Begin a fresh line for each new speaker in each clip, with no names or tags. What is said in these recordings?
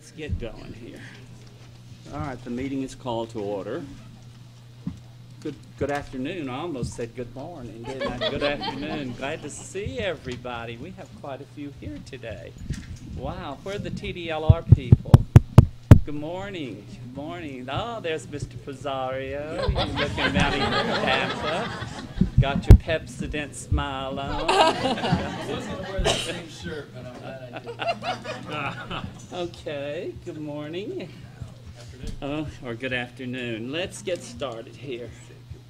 let's get going here. All right, the meeting is called to order. Good afternoon. I almost said good morning, didn't I? Good afternoon. Glad to see everybody. We have quite a few here today. Wow, where are the TDLR people? Good morning. Good morning. Oh, there's Mr. Pizzario. You're looking down in your Pampa. Got your Pepsodent smile on.
I was going to wear the same shirt, but I'm glad I did.
Okay, good morning. Or good afternoon. Let's get started here.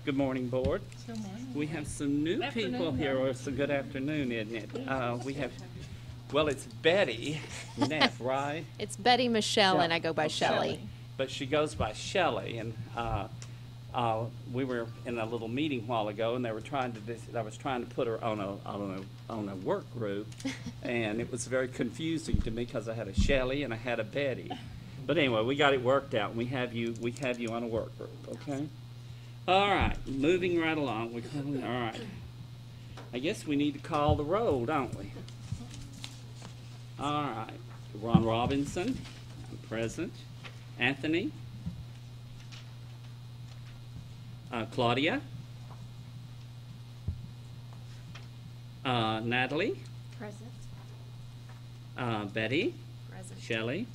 Good morning, board.
Good morning.
We have some new people here, or it's a good afternoon, isn't it? We have, well, it's Betty Neff, right?
It's Betty Michelle, and I go by Shelley.
But she goes by Shelley, and we were in a little meeting a while ago, and they were trying to. I was trying to put her on a work group, and it was very confusing to me because I had a Shelley and I had a Betty. But anyway, we got it worked out, and we have you on a work group, okay? All right, moving right along. All right. I guess we need to call the roll, don't we? All right. Ron Robinson, I'm present. Anthony. Claudia. Natalie.
Present.
Betty.
Present.
Shelley.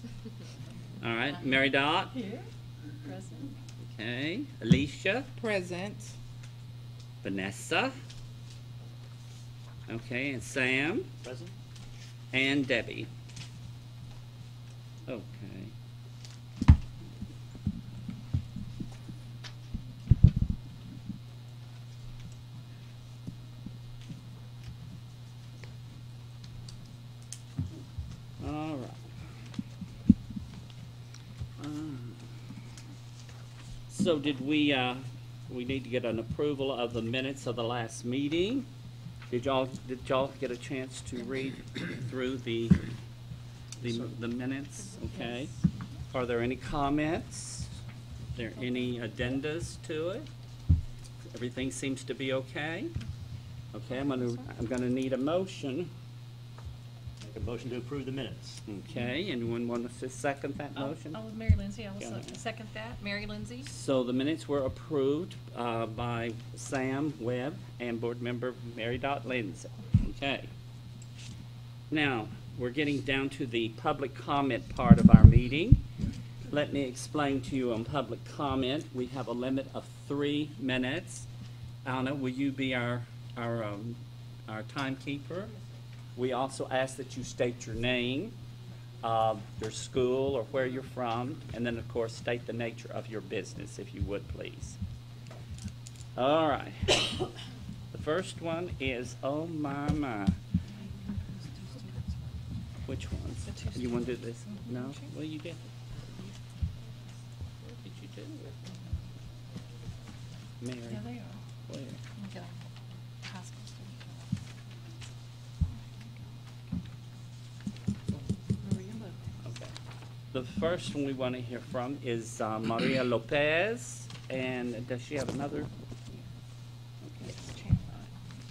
All right. Mary Dot.
Here. Present.
Okay. Alicia.
Present.
Vanessa. Okay. And Sam.
Present?
And Debbie. Okay. All right. So did we need to get an approval of the minutes of the last meeting? Did y'all get a chance to read through the minutes? Okay. Are there any comments? Are there any addendas to it? Everything seems to be okay. Okay, I'm gonna need a motion.
Make a motion to approve the minutes.
Okay, anyone want to second that motion?
Oh, Mary Lindsay, I will
Go ahead.
second that. Mary Lindsay.
So the minutes were approved by Sam Webb and Board Member Mary Dot Lindsay. Okay. Now, we're getting down to the public comment part of our meeting. Let me explain to you on public comment. We have a limit of 3 minutes. Anna, will you be our timekeeper? We also ask that you state your name, your school or where you're from, and then of course state the nature of your business, if you would please. All right. The first one is, oh my. Which ones? You want to do this? No? Well, you did. What did you do? Mary?
Yeah, they are.
Where?
Okay. High school student.
Okay. The first one we want to hear from is Maria Lopez, and does she have another? Okay.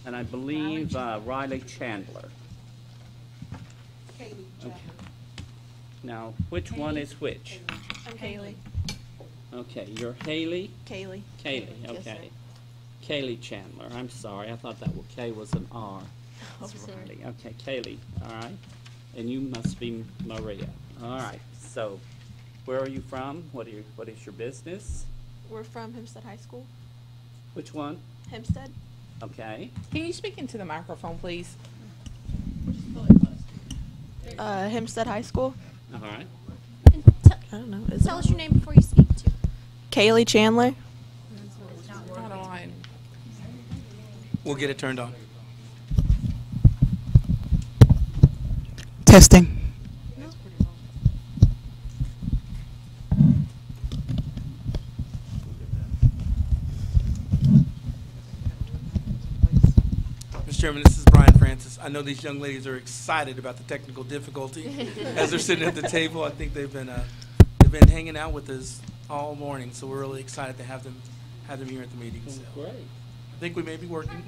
And I believe Riley Chandler. Okay. Now, which one is which?
I'm Kaylee.
Okay, you're Haley?
Kaylee.
Kaylee,
Yes,
okay. Kaylee Chandler, I'm sorry, I thought that K was an R.
Oh,
That's
sorry.
Riley. Okay, Kaylee, all right. And you must be Maria. All right, so where are you from? What is your business?
We're from Hempstead High School.
Which one?
Hempstead.
Okay.
Can you speak into the microphone, please?
Hempstead High School.
All right.
I don't know.
Tell us your name before you speak, too.
Kaylee Chandler.
Not on.
We'll get it turned on. Testing. Mr. Chairman, this is Brian Francis. I know these young ladies are excited about the technical difficulty as they're sitting at the table. I think they've been hanging out with us all morning, so we're really excited to have them here at the meeting. So
Great.
I think we may be working.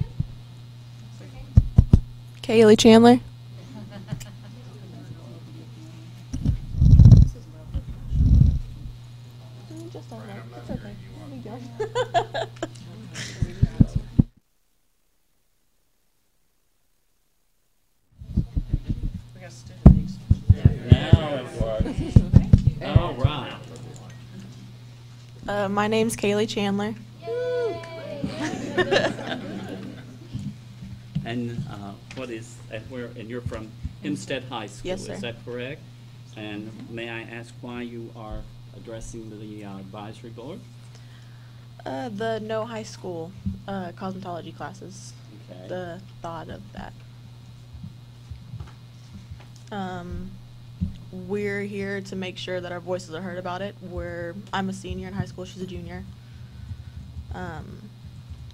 Kaylee Chandler. start that. It's okay. We go.
We got student next.
Now it works. All right.
My name's Kaylee Chandler.
And what is, and you're from Hempstead High School?
Yes, sir.
Is that correct? And may I ask why you are addressing the advisory board?
The no high school cosmetology classes.
Okay.
The thought of that. We're here to make sure that our voices are heard about it. I'm a senior in high school, she's a junior.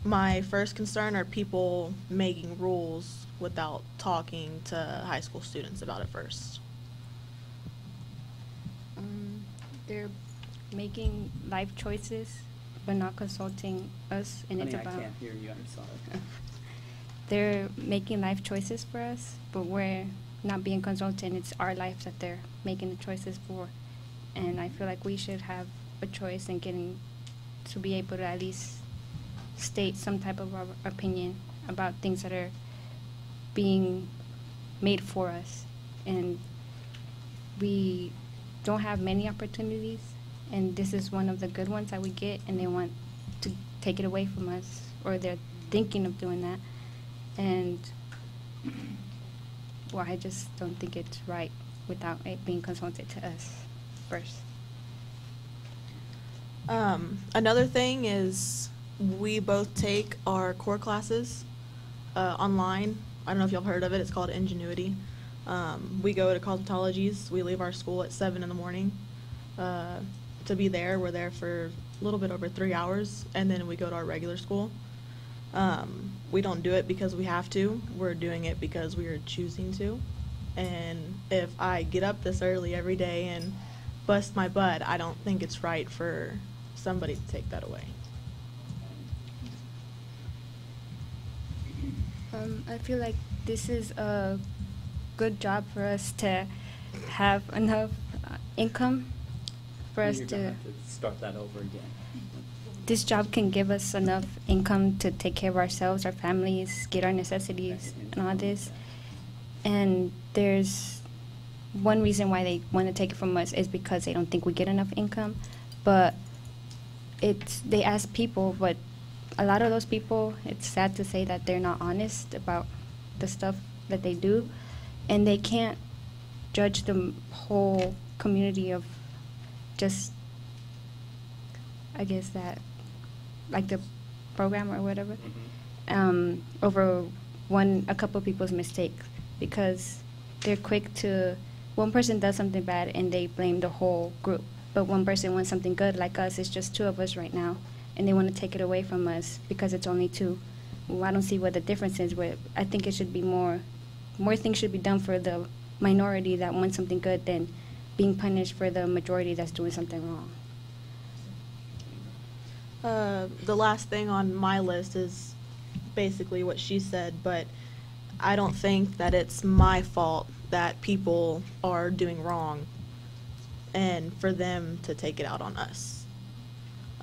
My first concern are people making rules without talking to high school students about it first.
They're making life choices, but not consulting us, and
Honey,
it's
I
about.
can't hear you, I'm sorry.
They're making life choices for us, but we're not being consulted. It's our lives that they're making the choices for, and I feel like we should have a choice in getting to be able to at least state some type of our opinion about things that are being made for us, and we don't have many opportunities, and this is one of the good ones that we get, and they want to take it away from us, or they're thinking of doing that, and well, I just don't think it's right without it being consulted to us first.
Another thing is we both take our core classes online. I don't know if y'all heard of it. It's called Ingenuity. We go to cosmetologies. We leave our school at 7 in the morning to be there. We're there for a little bit over 3 hours, and then we go to our regular school. We don't do it because we have to. We're doing it because we are choosing to. And if I get up this early every day and bust my butt, I don't think it's right for somebody to take that away.
I feel like this is a good job for us to have enough income for us
You're
to.
gonna have to start that over again.
This job can give us enough income to take care of ourselves, our families, get our necessities, and all this. And there's one reason why they want to take it from us is because they don't think we get enough income. But they ask people, but a lot of those people, it's sad to say that they're not honest about the stuff that they do, and they can't judge the whole community of just, I guess that, like the program or whatever, over a couple of people's mistakes, because they're quick to, one person does something bad and they blame the whole group, but one person wants something good, like us, it's just 2 of us right now, and they want to take it away from us because it's only 2. Well, I don't see what the difference is. I think it should be more things should be done for the minority that wants something good than being punished for the majority that's doing something wrong.
The last thing on my list is basically what she said, but I don't think that it's my fault that people are doing wrong and for them to take it out on us.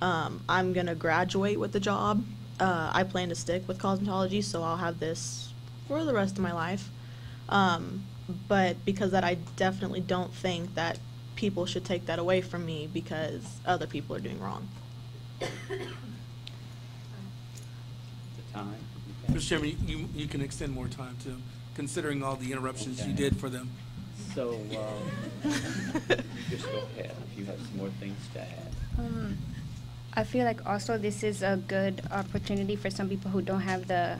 I'm going to graduate with the job. I plan to stick with cosmetology, so I'll have this for the rest of my life. But because that, I definitely don't think that people should take that away from me because other people are doing wrong.
The time? Okay.
Mr. Chairman, you can extend more time too, considering all the interruptions you
Okay.
did for them.
So, just go ahead if you have some more things to add.
I feel like also this is a good opportunity for some people who don't have the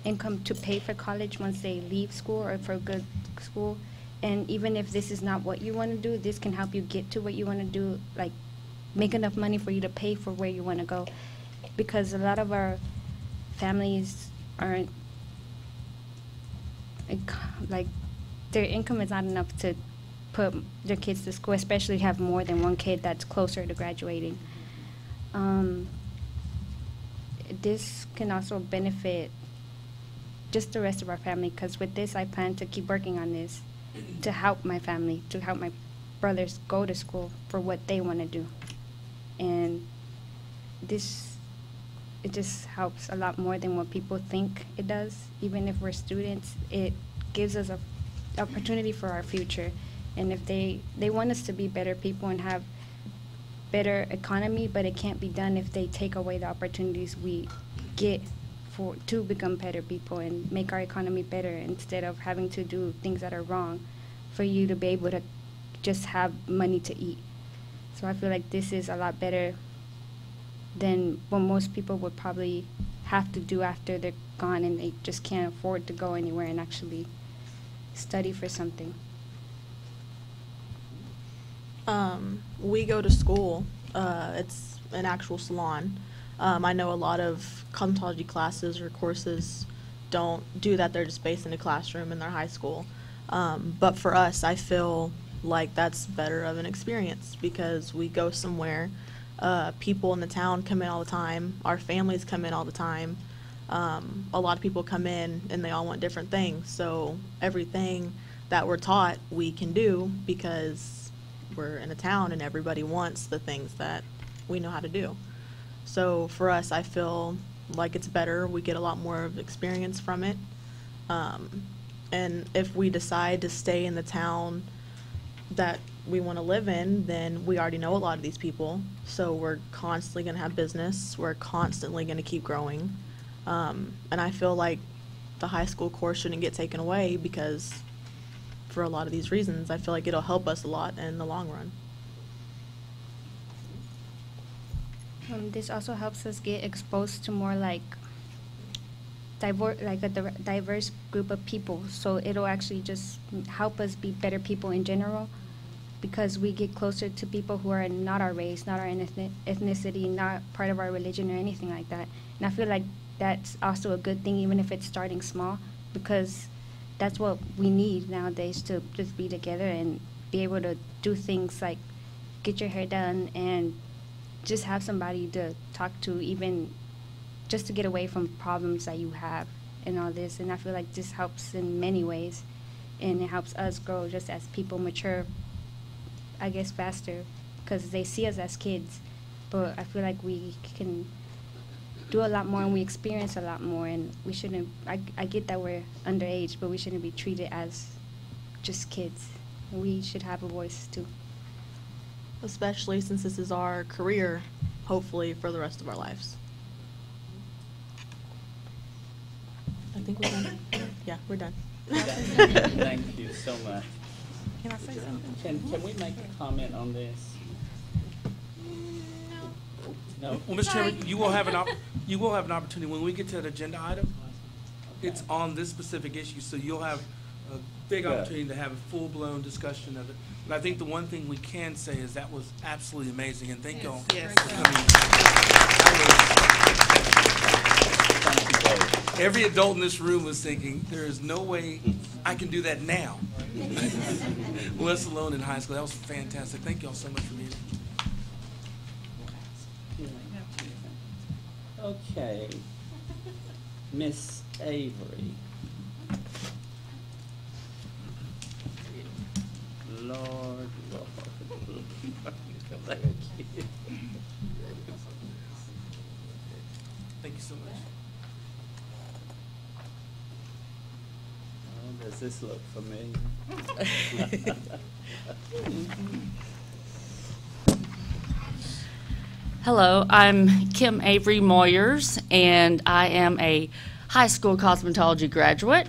income to pay for college once they leave school or for a good school. And even if this is not what you want to do, this can help you get to what you want to do, like make enough money for you to pay for where you want to go. Because a lot of our families aren't, like, their income is not enough to put their kids to school, especially have more than one kid that's closer to graduating. This can also benefit just the rest of our family, because with this I plan to keep working on this to help my family, to help my brothers go to school for what they want to do. and it just helps a lot more than what people think it does. Even if we're students, it gives us a opportunity for our future. And if they want us to be better people and have better economy, but it can't be done if they take away the opportunities we get to become better people and make our economy better, instead of having to do things that are wrong for you to be able to just have money to eat. So I feel like this is a lot better than what most people would probably have to do after they're gone and they just can't afford to go anywhere and actually study for something.
We go to school. It's an actual salon. I know a lot of cosmetology classes or courses don't do that. They're just based in a classroom in their high school. But for us, I feel like that's better of an experience because we go somewhere. People in the town come in all the time. Our families come in all the time. A lot of people come in and they all want different things. So everything that we're taught we can do because we're in a town and everybody wants the things that we know how to do. So for us, I feel like it's better. We get a lot more of experience from it. And if we decide to stay in the town that we want to live in, then we already know a lot of these people. So we're constantly going to have business. We're constantly going to keep growing. And I feel like the high school course shouldn't get taken away because for a lot of these reasons, I feel like it'll help us a lot in the long run.
This also helps us get exposed to more like a diverse group of people. So it'll actually just help us be better people in general, because we get closer to people who are not our race, not our ethnicity, not part of our religion or anything like that. And I feel like that's also a good thing, even if it's starting small, because that's what we need nowadays, to just be together and be able to do things like get your hair done and just have somebody to talk to, even just to get away from problems that you have and all this. And I feel like this helps in many ways, and it helps us grow just as people mature, I guess, faster, because they see us as kids. But I feel like we can do a lot more and we experience a lot more, and we shouldn't, I get that we're underage, but we shouldn't be treated as just kids. We should have a voice too.
Especially since this is our career, hopefully, for the rest of our lives. I think we're done. Yeah, we're done.
Thank you so much.
Can I say something?
Can we make a comment on this? No?
Well, Mr. Chairman, you will have an opportunity when we get to the agenda item. It's on this specific issue, so you'll have a big
Good.
opportunity to have a full-blown discussion of it. And I think the one thing we can say is that was absolutely amazing, and thank y'all
Yes.
for coming.
Thank you both.
Every adult in this room was thinking, there is no way I can do that now, let alone in high school. That was fantastic. Thank y'all so much for being here.
Okay. Miss Avery. Lord. Thank you.
Thank you so much.
Oh, does this look familiar?
Hello, I'm Kim Avery Moyers, and I am a high school cosmetology graduate,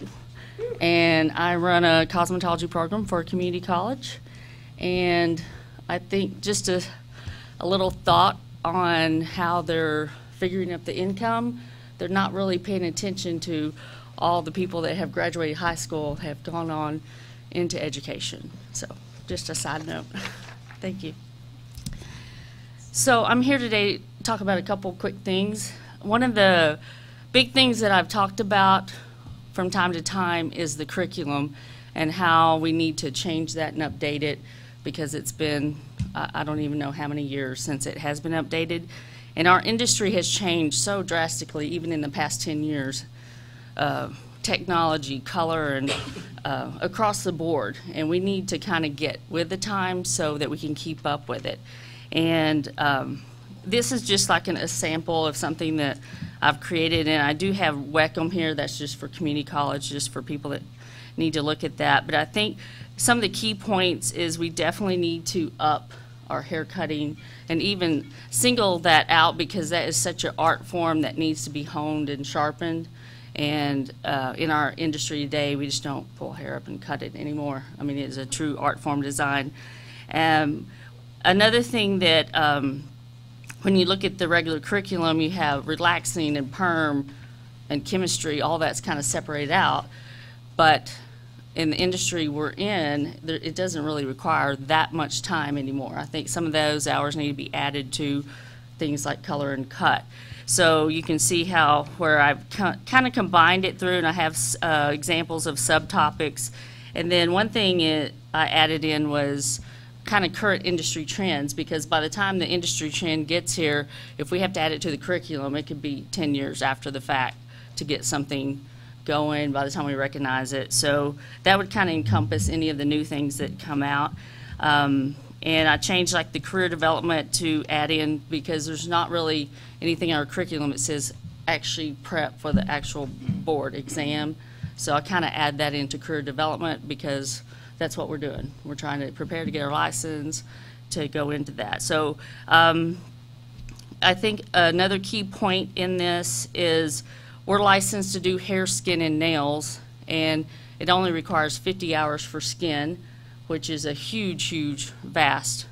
and I run a cosmetology program for a community college. And I think just a little thought on how they're figuring up the income. They're not really paying attention to all the people that have graduated high school have gone on into education. So just a side note. Thank you. So I'm here today to talk about a couple quick things. One of the big things that I've talked about from time to time is the curriculum and how we need to change that and update it, because it's been, I don't even know how many years since it has been updated. And our industry has changed so drastically, even in the past 10 years. Technology, color, and across the board. And we need to kind of get with the times so that we can keep up with it. And this is just like a sample of something that I've created, and I do have WECM here. That's just for community college, just for people that need to look at that. But I think some of the key points is we definitely need to up our hair cutting and even single that out, because that is such an art form that needs to be honed and sharpened. And in our industry today, we just don't pull hair up and cut it anymore. I mean, it is a true art form design. Another thing that when you look at the regular curriculum, you have relaxing and perm and chemistry, all that's kind of separated out. But in the industry we're in, it doesn't really require that much time anymore. I think some of those hours need to be added to things like color and cut. So you can see how where I've kind of combined it through, and I have examples of subtopics. And then one thing I added in was kind of current industry trends, because by the time the industry trend gets here, if we have to add it to the curriculum, it could be 10 years after the fact to get something going by the time we recognize it. So that would kind of encompass any of the new things that come out. And I changed like the career development to add in, because there's not really anything in our curriculum that says actually prep for the actual board exam. So I kind of add that into career development, because that's what we're doing. We're trying to prepare to get our license to go into that. So I think another key point in this is we're licensed to do hair, skin, and nails, and it only requires 50 hours for skin, which is a huge, huge, vast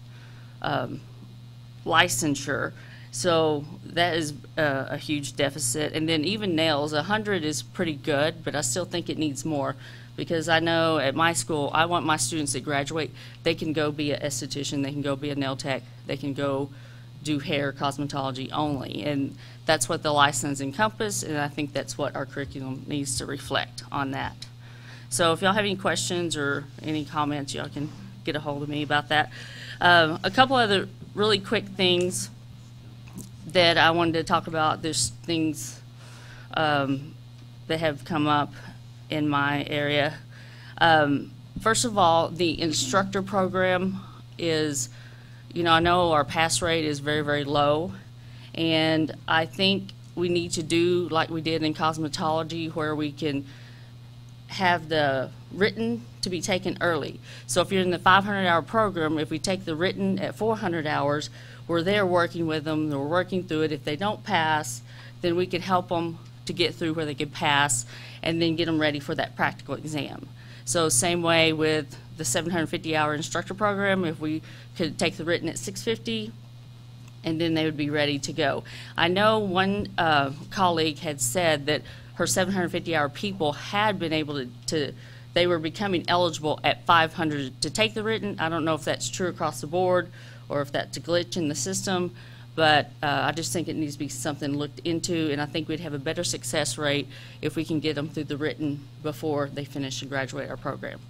licensure. So that is a huge deficit. And then even nails, 100 is pretty good, but I still think it needs more, because I know at my school, I want my students that graduate, they can go be an esthetician, they can go be a nail tech, they can go do hair cosmetology only. And that's what the license encompass, and I think that's what our curriculum needs to reflect on that. So if y'all have any questions or any comments, y'all can get a hold of me about that. A couple other really quick things that I wanted to talk about. There's things that have come up in my area. First of all, the instructor program is, I know our pass rate is very, very low, and I think we need to do like we did in cosmetology, where we can have the written to be taken early. So if you're in the 500-hour program, if we take the written at 400 hours, we're there working with them, we're working through it. If they don't pass, then we can help them to get through where they can pass, and then get them ready for that practical exam. So same way with the 750-hour instructor program, if we could take the written at 650, and then they would be ready to go. I know one colleague had said that her 750-hour people had been able to, they were becoming eligible at 500 to take the written. I don't know if that's true across the board or if that's a glitch in the system, but I just think it needs to be something looked into, and I think we'd have a better success rate if we can get them through the written before they finish and graduate our program.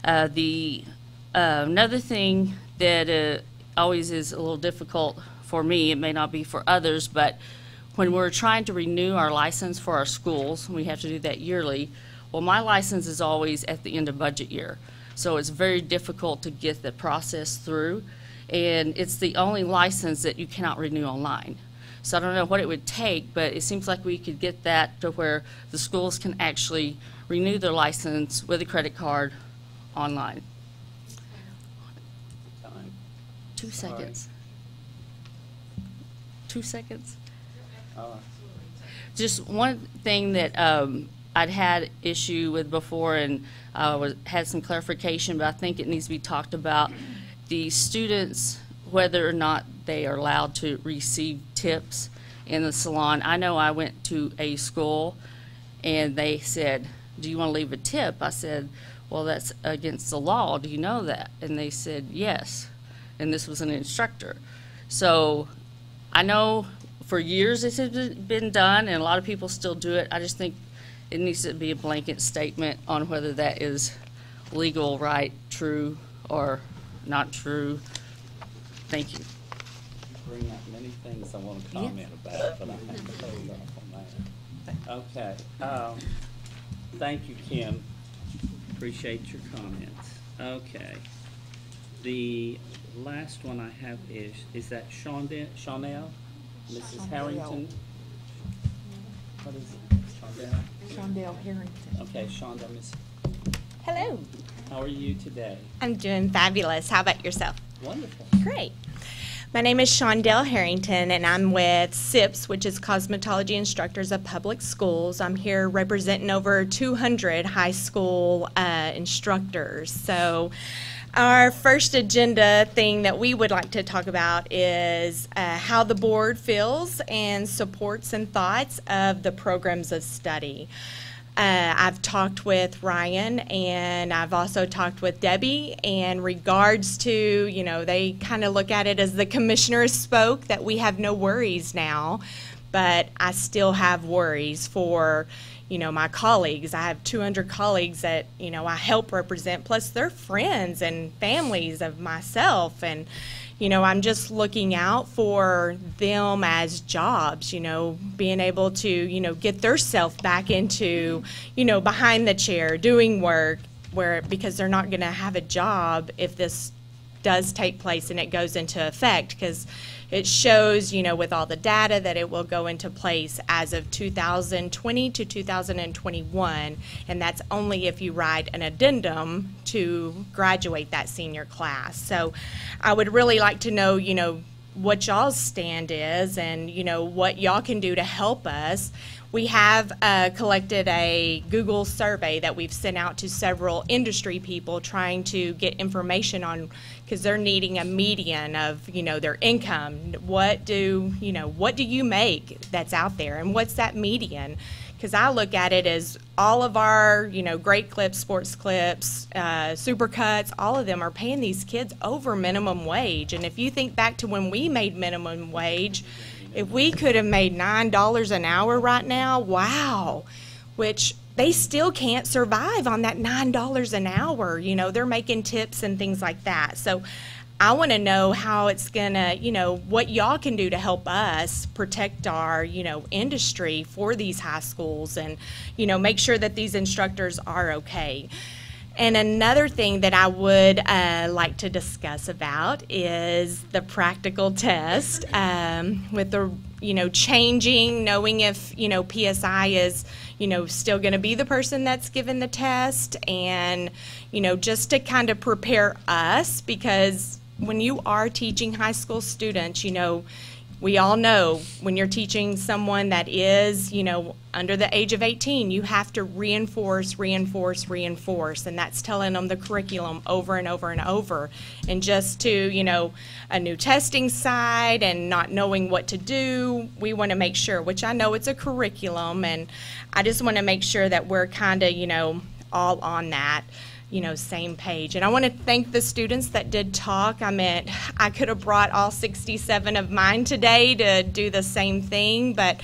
Another thing that always is a little difficult for me, it may not be for others, but when we're trying to renew our license for our schools, we have to do that yearly. Well, my license is always at the end of budget year, so it's very difficult to get the process through, and it's the only license that you cannot renew online. So I don't know what it would take, but it seems like we could get that to where the schools can actually renew their license with a credit card online.
Time.
2 seconds. 2 seconds. Just one thing that I'd had issue with before, and had some clarification, but I think it needs to be talked about. The students, whether or not they are allowed to receive tips in the salon. I know I went to a school and they said, "Do you want to leave a tip?" I said, "Well, that's against the law. Do you know that?" And they said, "Yes." And this was an instructor. So I know for years this has been done, and a lot of people still do it. I just think it needs to be a blanket statement on whether that is legal, right, true, or not true. Thank you.
You bring up many things I want to comment about, but I have to hold off on that. Okay. Thank you, Kim. Appreciate your comments. Okay. The last one I have is that Chanel? Mrs. Harrington? What is it? Shondell?
Shondell Harrington.
Okay, Shondell, Miss.
Hello.
How are you today?
I'm doing fabulous. How about yourself?
Wonderful.
Great. My name is Shondell Harrington, and I'm with SIPS, which is Cosmetology Instructors of Public Schools. I'm here representing over 200 high school instructors. So our first agenda thing that we would like to talk about is how the board feels and supports and thoughts of the programs of study. I've talked with Ryan, and I've also talked with Debbie in regards to, you know, they kind of look at it as the commissioner spoke, that we have no worries now, but I still have worries for, you know, my colleagues. I have 200 colleagues that, you know, I help represent, plus they're friends and families of myself, and you know, I'm just looking out for them as jobs, you know, being able to, you know, get their self back into, you know, behind the chair, doing work, because they're not going to have a job if this does take place and it goes into effect, because it shows, you know, with all the data that it will go into place as of 2020 to 2021, and that's only if you write an addendum to graduate that senior class. So I would really like to know, you know, what y'all's stand is, and, you know, what y'all can do to help us. We have collected a Google survey that we've sent out to several industry people trying to get information on, because they're needing a median of, you know, their income. What do you make that's out there, and what's that median? Because I look at it as all of our, you know, Great Clips, Sports Clips, Supercuts, all of them are paying these kids over minimum wage. And if you think back to when we made minimum wage, if we could have made $9 an hour right now, wow, which they still can't survive on that $9 an hour. You know, they're making tips and things like that. So I want to know how it's going to, you know, what y'all can do to help us protect our, you know, industry for these high schools, and, you know, make sure that these instructors are okay. And another thing that I would like to discuss about is the practical test, with the, you know, changing, knowing if, you know, PSI is, you know, still going to be the person that's given the test, and, you know, just to kind of prepare us, because when you are teaching high school students, you know, we all know when you're teaching someone that is, you know, under the age of 18, you have to reinforce, and that's telling them the curriculum over and over and over. And just to, you know, a new testing site and not knowing what to do, we want to make sure, which I know it's a curriculum, and I just want to make sure that we're kind of, you know, all on that, you know, same page. And I want to thank the students that did talk. I mean, I could have brought all 67 of mine today to do the same thing, but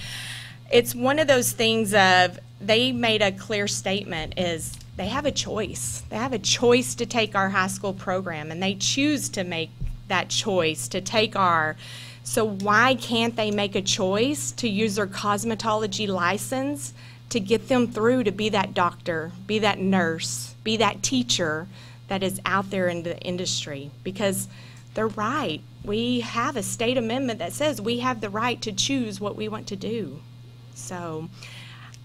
it's one of those things of, they made a clear statement, is they have a choice. They have a choice to take our high school program, and they choose to make that choice to take our, so why can't they make a choice to use their cosmetology license to get them through to be that doctor, be that nurse, be that teacher that is out there in the industry? Because they're right. We have a state amendment that says we have the right to choose what we want to do. So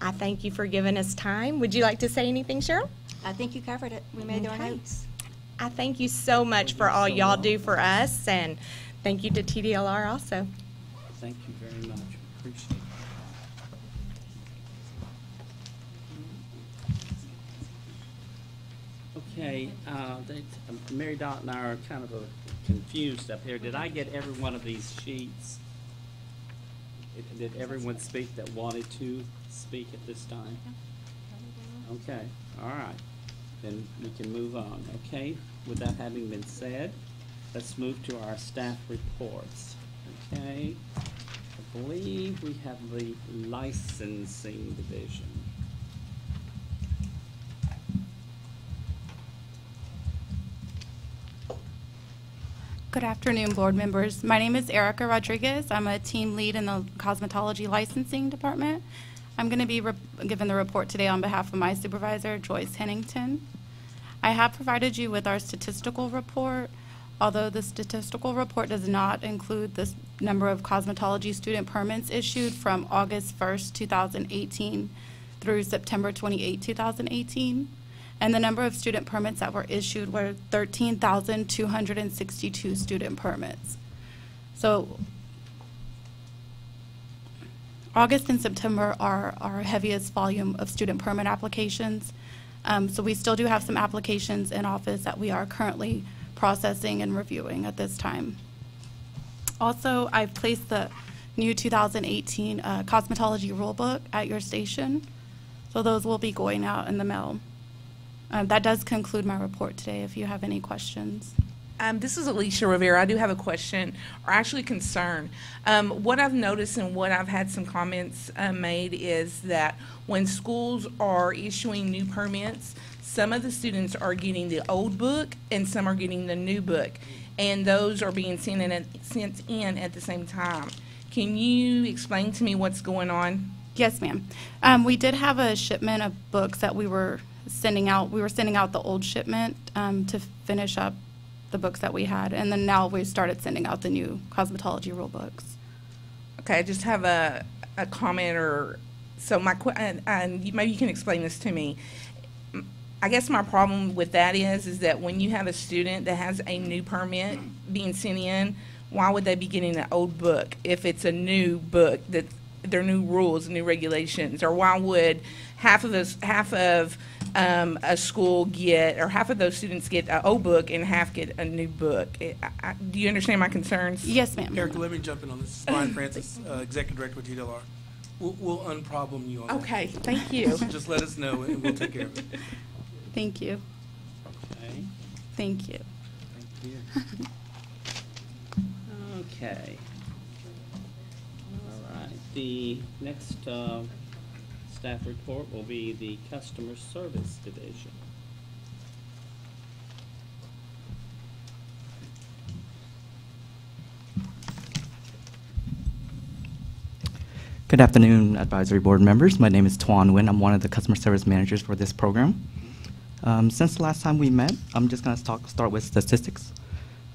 I thank you for giving us time. Would you like to say anything, Cheryl?
I think you covered it. We made our
Okay.
notes.
I thank you so much for all y'all do for us, and thank you to TDLR also.
Thank you very much. Appreciate it. Okay, Mary Dot and I are kind of confused up here. Did I get every one of these sheets? Did everyone speak that wanted to speak at this time? Okay, all right. Then we can move on, okay? With that having been said, let's move to our staff reports, okay? I believe we have the licensing division.
Good afternoon, board members. My name is Erica Rodriguez. I'm a team lead in the Cosmetology Licensing Department. I'm going to be given the report today on behalf of my supervisor, Joyce Hennington. I have provided you with our statistical report. Although the statistical report does not include the number of cosmetology student permits issued from August 1st, 2018 through September 28, 2018, and the number of student permits that were issued were 13,262 student permits. So August and September are our heaviest volume of student permit applications. So we still do have some applications in office that we are currently processing and reviewing at this time. Also, I've placed the new 2018 cosmetology rulebook at your station. So those will be going out in the mail. That does conclude my report today if you have any questions.
This is Alicia Rivera. I do have a question, or actually concern. What I've noticed and what I've had some comments made is that when schools are issuing new permits, some of the students are getting the old book and some are getting the new book, and those are being sent in at the same time. Can you explain to me what's going on?
Yes, ma'am. We did have a shipment of books that we were sending out. We were sending out the old shipment to finish up the books that we had, and then now we started sending out the new cosmetology rule books.
Okay, I just have a comment, or so and maybe you can explain this to me. I guess my problem with that is that when you have a student that has a new permit being sent in, why would they be getting an old book if it's a new book that there are new rules, new regulations? Or why would half of a school get, or half of those students get an old book and half get a new book? Do you understand my concerns?
Yes, ma'am.
Erica, let me jump in on this. This is Brian Francis, Executive Director with TDLR. We'll unproblem you on that.
Okay, thank you.
Just let us know and we'll take care of it.
Thank you.
Okay.
Thank you.
Thank you. Okay. All right. The next staff report will be the Customer Service Division.
Good afternoon, advisory board members. My name is Tuan Nguyen. I'm one of the customer service managers for this program. Since the last time we met, I'm just going to start with statistics.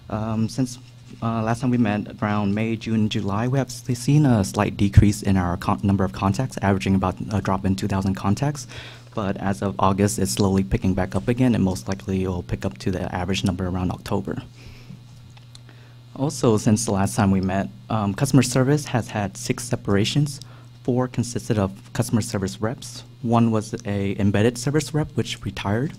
Since last time we met around May, June, July, we have seen a slight decrease in our number of contacts, averaging about a drop in 2,000 contacts. But as of August, it's slowly picking back up again, and most likely it will pick up to the average number around October. Also, since the last time we met, customer service has had 6 separations. 4 consisted of customer service reps. 1 was a embedded service rep, which retired.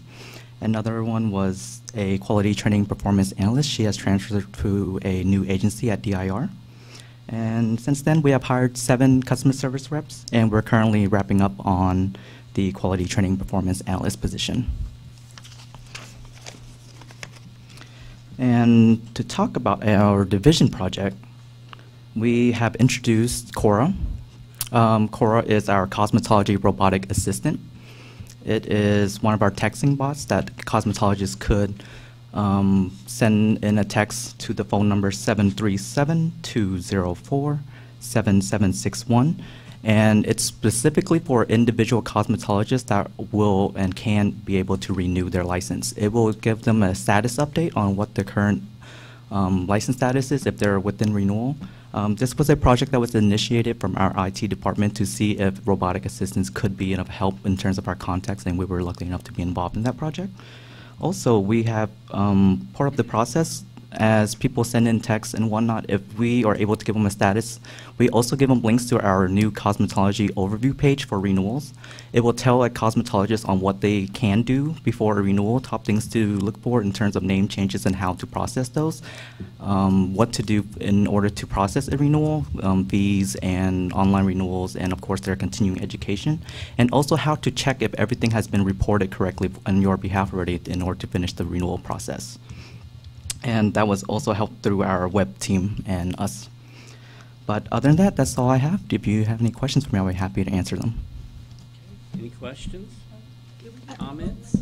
Another one was a quality training performance analyst. She has transferred to a new agency at DIR. And since then, we have hired 7 customer service reps, and we're currently wrapping up on the quality training performance analyst position. And to talk about our division project, we have introduced Cora. Cora is our cosmetology robotic assistant. It is one of our texting bots that cosmetologists could send in a text to the phone number 737-204-7761. And it's specifically for individual cosmetologists that will and can be able to renew their license. It will give them a status update on what their current license status is if they're within renewal. This was a project that was initiated from our IT department to see if robotic assistance could be of help in terms of our contacts, and we were lucky enough to be involved in that project. Also, we have part of the process, as people send in texts and whatnot, if we are able to give them a status, we also give them links to our new cosmetology overview page for renewals. It will tell a cosmetologist on what they can do before a renewal, top things to look for in terms of name changes and how to process those, what to do in order to process a renewal, fees and online renewals, and of course their continuing education, and also how to check if everything has been reported correctly on your behalf already in order to finish the renewal process. And that was also helped through our web team and us. But other than that, that's all I have. If you have any questions for me, I'll be happy to answer them.
Any questions? Comments?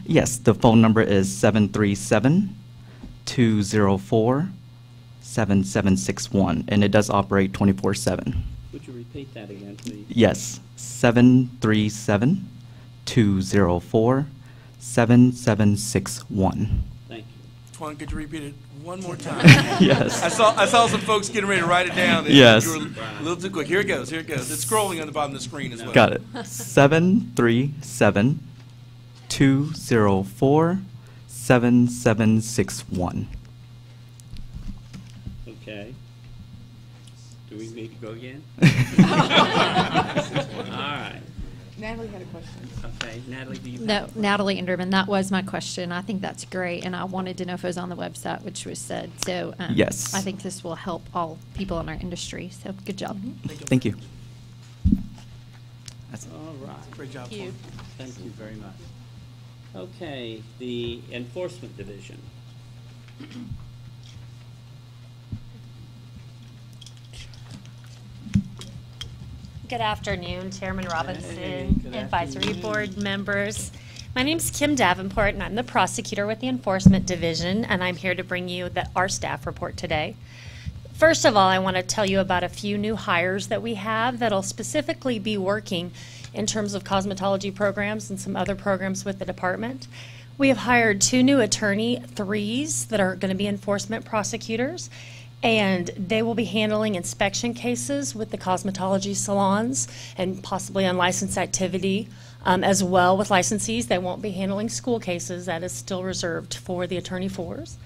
Yes, the phone number is 737-204-7761, and it does operate 24/7.
Would you repeat that again, please?
Yes, 737-204-7761.
Thank you.
Twan, could you repeat it one more time?
Yes.
I saw some folks getting ready to write it down. And
Yes.
You were a little too quick. Here it goes. Here it goes. It's scrolling on the bottom of the screen as well.
Got it. 737-204-7761.
Okay. Do we need to go again? All right.
Natalie had a question.
Okay, Natalie, do you?
No, Natalie Enderman, that was my question. I think that's great, and I wanted to know if it was on the website, which was said. So
Yes.
I think this will help all people in our industry. So good job.
Thank you.
All right.
Great job.
Thank you.
Thank you very much. Okay, the Enforcement Division.
Good afternoon, Chairman Robinson,
Hey, good
Advisory
afternoon.
Board members. My name's Kim Davenport, and I'm the prosecutor with the Enforcement Division, and I'm here to bring you our staff report today. First of all, I want to tell you about a few new hires that we have that'll specifically be working in terms of cosmetology programs and some other programs with the department. We have hired 2 new attorney 3s that are going to be enforcement prosecutors, and they will be handling inspection cases with the cosmetology salons and possibly unlicensed activity as well with licensees. They won't be handling school cases. That is still reserved for the attorney 4s.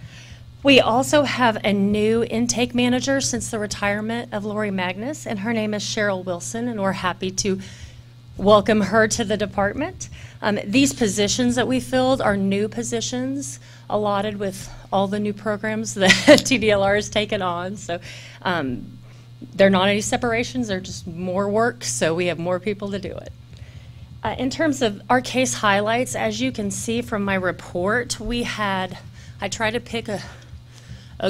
We also have a new intake manager since the retirement of Lori Magnus, and her name is Cheryl Wilson, and we're happy to welcome her to the department. These positions that we filled are new positions allotted with all the new programs that TDLR has taken on. So they're not any separations, they're just more work, so we have more people to do it. In terms of our case highlights, as you can see from my report, I try to pick a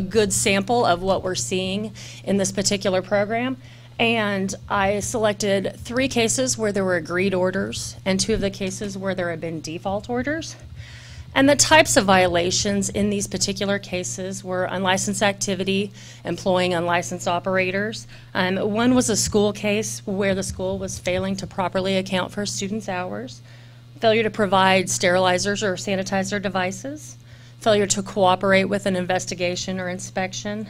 good sample of what we're seeing in this particular program. And I selected 3 cases where there were agreed orders and 2 of the cases where there had been default orders. And the types of violations in these particular cases were unlicensed activity, employing unlicensed operators. One was a school case where the school was failing to properly account for students' hours, failure to provide sterilizers or sanitizer devices, failure to cooperate with an investigation or inspection,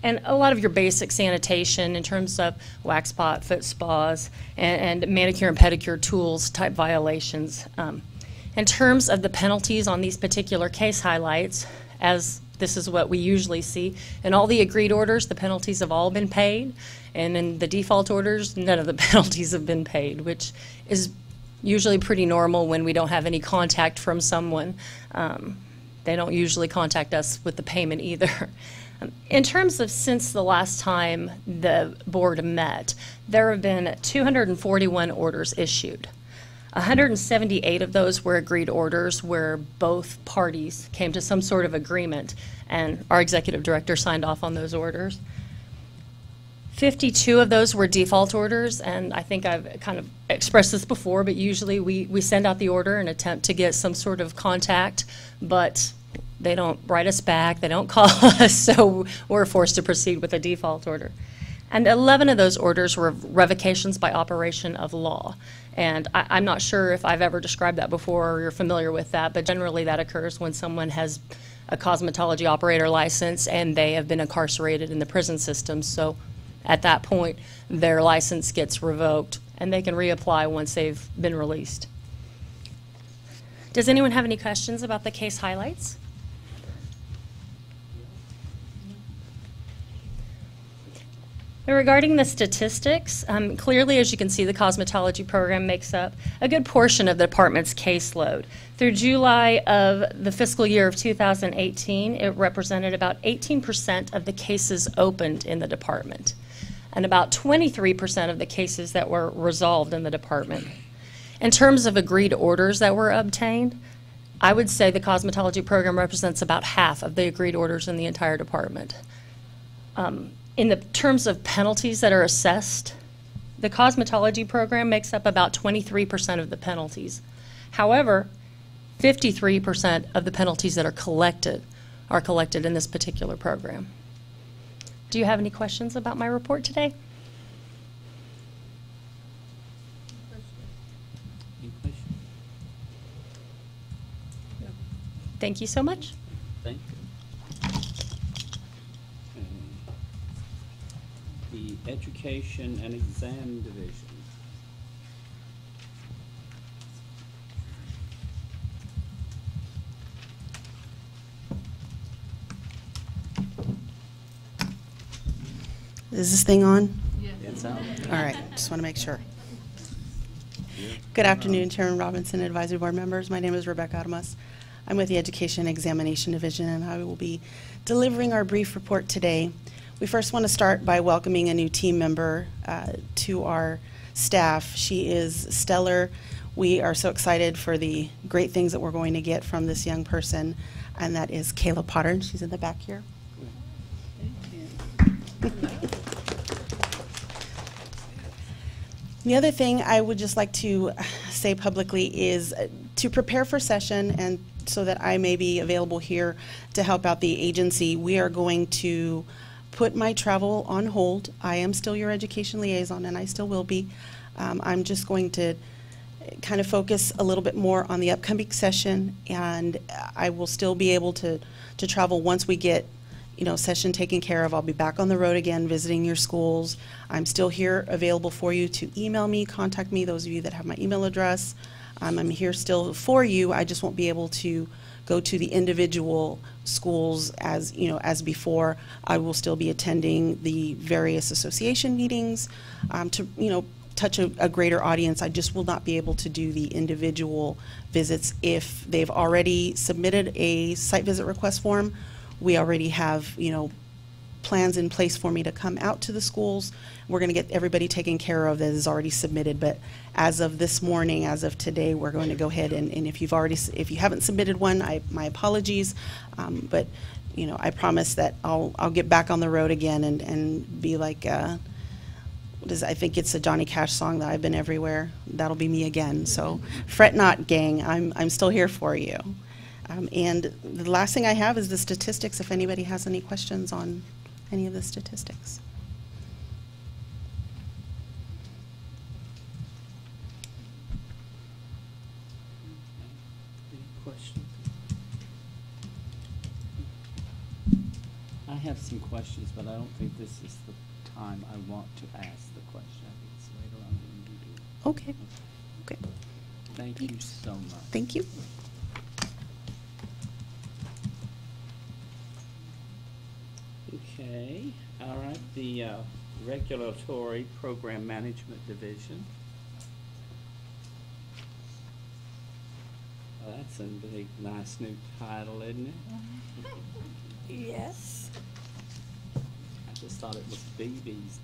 and a lot of your basic sanitation in terms of wax pot, foot spas, and manicure and pedicure tools type violations. In terms of the penalties on these particular case highlights, as this is what we usually see, in all the agreed orders, the penalties have all been paid, and in the default orders, none of the penalties have been paid, which is usually pretty normal when we don't have any contact from someone. They don't usually contact us with the payment either. In terms of since the last time the board met, there have been 241 orders issued. 178 of those were agreed orders where both parties came to some sort of agreement, and our executive director signed off on those orders. 52 of those were default orders, and I think I've kind of expressed this before, but usually we send out the order and attempt to get some sort of contact, but they don't write us back, they don't call us, so we're forced to proceed with a default order. And 11 of those orders were revocations by operation of law. And I'm not sure if I've ever described that before or you're familiar with that, but generally that occurs when someone has a cosmetology operator license and they have been incarcerated in the prison system. So at that point, their license gets revoked and they can reapply once they've been released. Does anyone have any questions about the case highlights? Regarding the statistics, clearly, as you can see, the cosmetology program makes up a good portion of the department's caseload. Through July of the fiscal year of 2018, it represented about 18% of the cases opened in the department, and about 23% of the cases that were resolved in the department. In terms of agreed orders that were obtained, I would say the cosmetology program represents about half of the agreed orders in the entire department. In the terms of penalties that are assessed, the cosmetology program makes up about 23% of the penalties. However, 53% of the penalties that are collected in this particular program. Do you have any questions about my report today?
Any questions?
Thank you so much.
Thank you. Education and Exam Division.
Is this thing on?
It's on.
All right, just want to make sure. Good afternoon, Chairman Robinson, Advisory Board members. My name is Rebecca Armas. I'm with the Education and Examination Division, and I will be delivering our brief report today. We first want to start by welcoming a new team member to our staff. She is stellar. We are so excited for the great things that we're going to get from this young person, and that is Kayla Potter, and she's in the back here. The other thing I would just like to say publicly is to prepare for session and so that I may be available here to help out the agency, we are going to put my travel on hold. I am still your education liaison, and I still will be. I'm just going to kind of focus a little bit more on the upcoming session, and I will still be able to travel once we get session taken care of. I'll be back on the road again visiting your schools. I'm still here available for you to email me, contact me, those of you that have my email address. I'm here still for you. I just won't be able to go to the individual schools as before. I will still be attending the various association meetings to touch a greater audience. I just will not be able to do the individual visits. If they've already submitted a site visit request form, we already have, plans in place for me to come out to the schools. We're going to get everybody taken care of that is already submitted. But as of this morning, as of today, we're going to go ahead and if you haven't submitted one, my apologies. But I promise that I'll get back on the road again and be like, I think it's a Johnny Cash song that I've been everywhere. That'll be me again. So fret not, gang. I'm still here for you. And the last thing I have is the statistics, if anybody has any questions on any of the statistics.
Any questions? I have some questions, but I don't think this is the time I want to ask the question. I think it's later on in the meeting.
Okay. Okay.
Thank you so much.
Thank you.
Okay, all right, the Regulatory Program Management Division. Well, that's a big, nice new title, isn't it?
Yes.
I just thought it was BB's.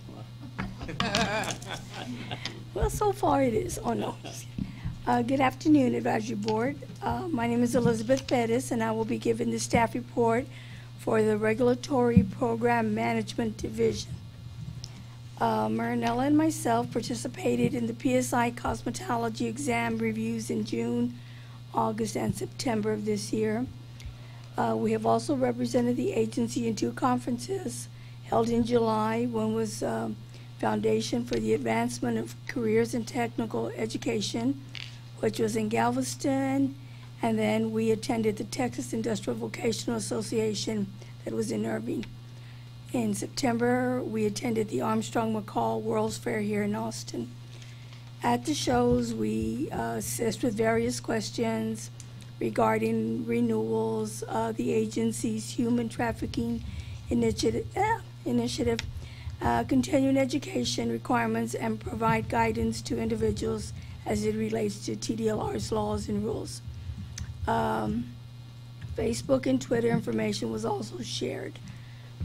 Well, so far it is. Oh, no. Good afternoon, Advisory Board. My name is Elizabeth Bettis, and I will be giving the staff report for the Regulatory Program Management Division. Marinella and myself participated in the PSI Cosmetology exam reviews in June, August, and September of this year. We have also represented the agency in 2 conferences held in July. One was Foundation for the Advancement of Careers in Technical Education, which was in Galveston, and then we attended the Texas Industrial Vocational Association that was in Irving. In September, we attended the Armstrong McCall World's Fair here in Austin. At the shows, we assist with various questions regarding renewals, the agency's human trafficking initiative, continuing education requirements, and provide guidance to individuals as it relates to TDLR's laws and rules. Facebook and Twitter information was also shared.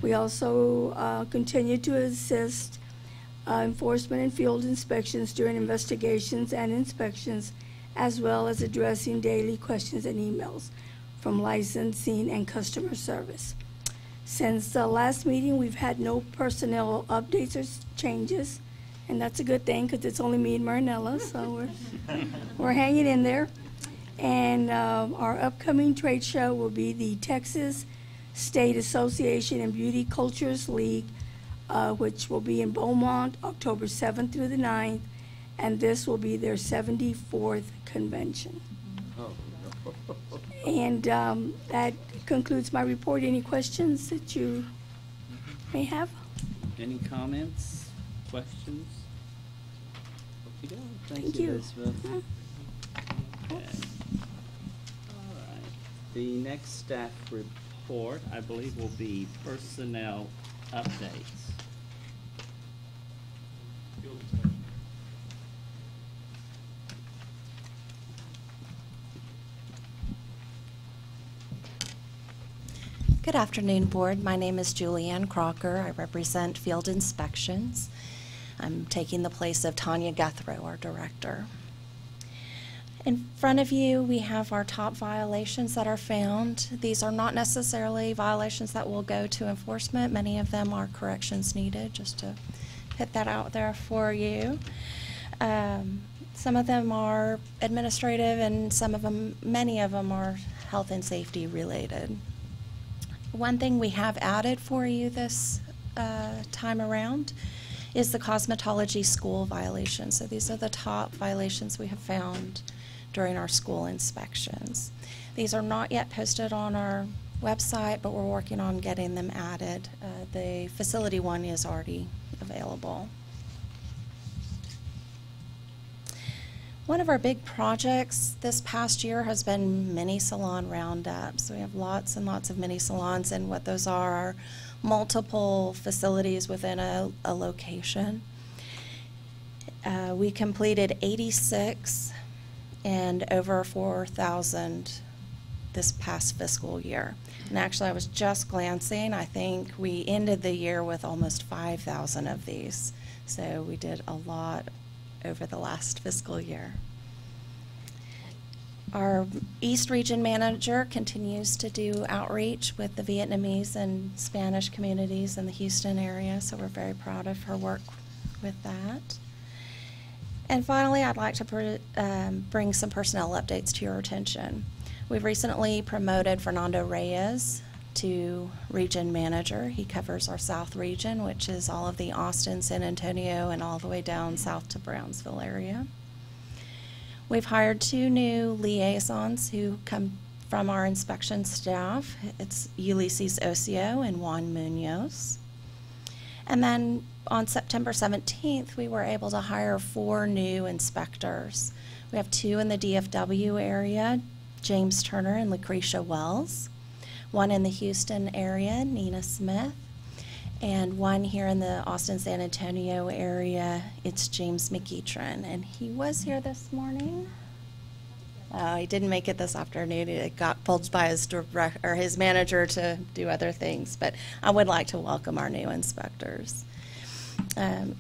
We also continue to assist enforcement and field inspections during investigations and inspections, as well as addressing daily questions and emails from licensing and customer service. Since the last meeting, we've had no personnel updates or changes, and that's a good thing because it's only me and Marinella, so we're hanging in there. And our upcoming trade show will be the Texas State Association and Beauty Cultures League, which will be in Beaumont, October 7th through the 9th, and this will be their 74th convention. And that concludes my report. Any questions that you may have?
Any comments? questions? Okey-doke. Thank
Thank
you,
you.
Elizabeth. Okay. All right. The next staff report, I believe, will be personnel updates.
Good afternoon, Board. My name is Julianne Crocker. I represent Field Inspections. I'm taking the place of Tanya Guthrow, our director. In front of you, we have our top violations that are found. These are not necessarily violations that will go to enforcement. Many of them are corrections needed, just to put that out there for you. Some of them are administrative, and many of them are health and safety related. One thing we have added for you this time around is the cosmetology school violations. So these are the top violations we have found during our school inspections. These are not yet posted on our website, but we're working on getting them added. The facility one is already available. One of our big projects this past year has been mini salon roundups. We have lots and lots of mini salons, and what those are multiple facilities within a location. We completed 86 and over 4,000 this past fiscal year. And actually, I was just glancing, I think we ended the year with almost 5,000 of these. So we did a lot over the last fiscal year. Our East Region Manager continues to do outreach with the Vietnamese and Spanish communities in the Houston area, so we're very proud of her work with that. And finally, I'd like to bring some personnel updates to your attention. We've recently promoted Fernando Reyes to Region Manager. He covers our South Region, which is all of the Austin, San Antonio, and all the way down south to Brownsville area. We've hired 2 new liaisons who come from our inspection staff. It's Ulysses Ocio and Juan Munoz. And then on September 17th, we were able to hire 4 new inspectors. We have 2 in the DFW area, James Turner and Lucretia Wells. 1 in the Houston area, Nina Smith, and 1 here in the Austin, San Antonio area, it's James McEachran, and he was here this morning. He didn't make it this afternoon. He got pulled by his manager to do other things, but I would like to welcome our new inspectors.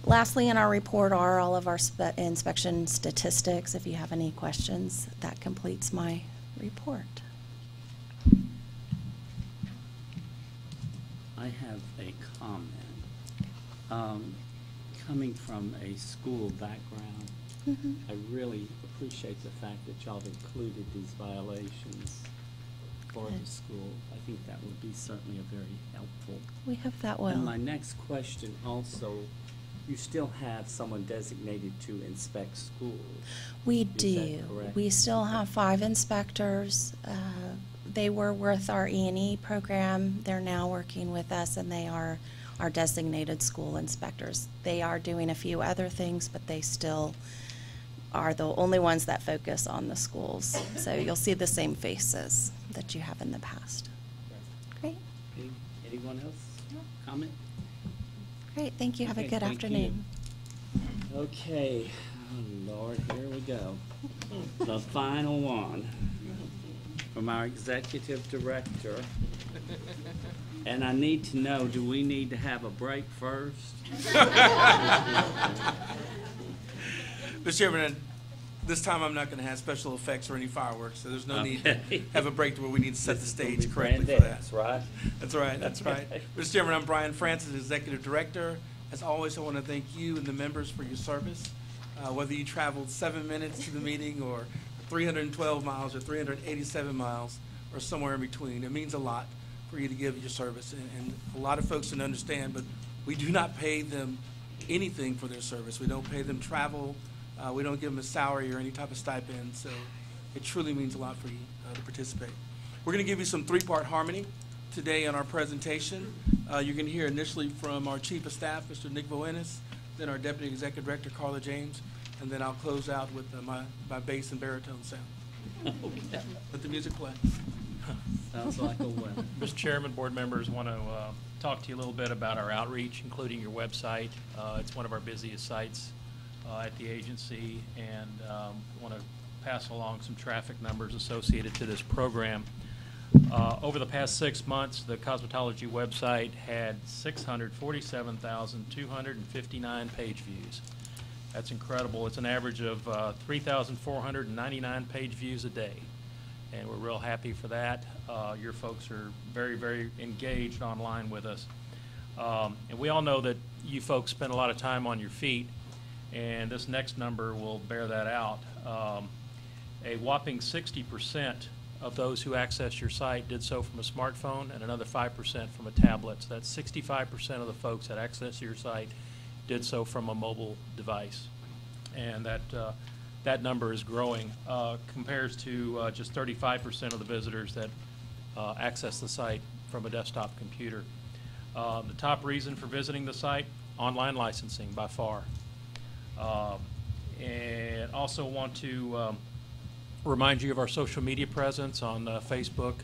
Lastly, in our report are all of our inspection statistics. If you have any questions, that completes my report.
I have a comment. Coming from a school background, I really appreciate the fact that y'all have included these violations for the school. I think that would be certainly a very helpful.
We hope that will.
And my next question also, you still have someone designated to inspect schools.
We
Is
do.
that correct?
We still have 5 inspectors. They were with our E&E program. They're now working with us, and they are our designated school inspectors. They are doing a few other things, but they still are the only ones that focus on the schools. So you'll see the same faces that you have in the past. Great.
Anyone else? Comment?
Great. Thank you. Have a
Okay,
good
thank
afternoon.
you. Okay. Oh, Lord, here we go. The final one from our executive director. And I need to know, do we need to have a break first?
Mr. Chairman, this time I'm not going to have special effects or any fireworks, so there's no need to have a break to where we need to set the stage correctly for that.
That's right.
That's right, that's right. Mr. Chairman, I'm Brian Francis, Executive Director. As always, I want to thank you and the members for your service. Whether you traveled 7 minutes to the meeting or 312 miles or 387 miles or somewhere in between, it means a lot for you to give your service. And a lot of folks don't understand, but we do not pay them anything for their service. We don't pay them travel. We don't give them a salary or any type of stipend. So it truly means a lot for you to participate. We're going to give you some 3-part harmony today in our presentation. You're going to hear initially from our Chief of Staff, Mr. Nick Voenis, then our Deputy Executive Director, Carla James, and then I'll close out with my bass and baritone sound.
Okay.
Let the music play.
Sounds like a win.
Mr. Chairman, board members, want to talk to you a little bit about our outreach, including your website. It's one of our busiest sites at the agency, and want to pass along some traffic numbers associated to this program. Over the past 6 months, the Cosmetology website had 647,259 page views. That's incredible. It's an average of 3,499 page views a day, and we're real happy for that. Your folks are very, very engaged online with us. And we all know that you folks spend a lot of time on your feet, and this next number will bear that out. A whopping 60% of those who access your site did so from a smartphone, and another 5% from a tablet. So that's 65% of the folks that access your site did so from a mobile device. And that number is growing, compares to just 35% of the visitors that access the site from a desktop computer. The top reason for visiting the site, online licensing by far. And also want to remind you of our social media presence on Facebook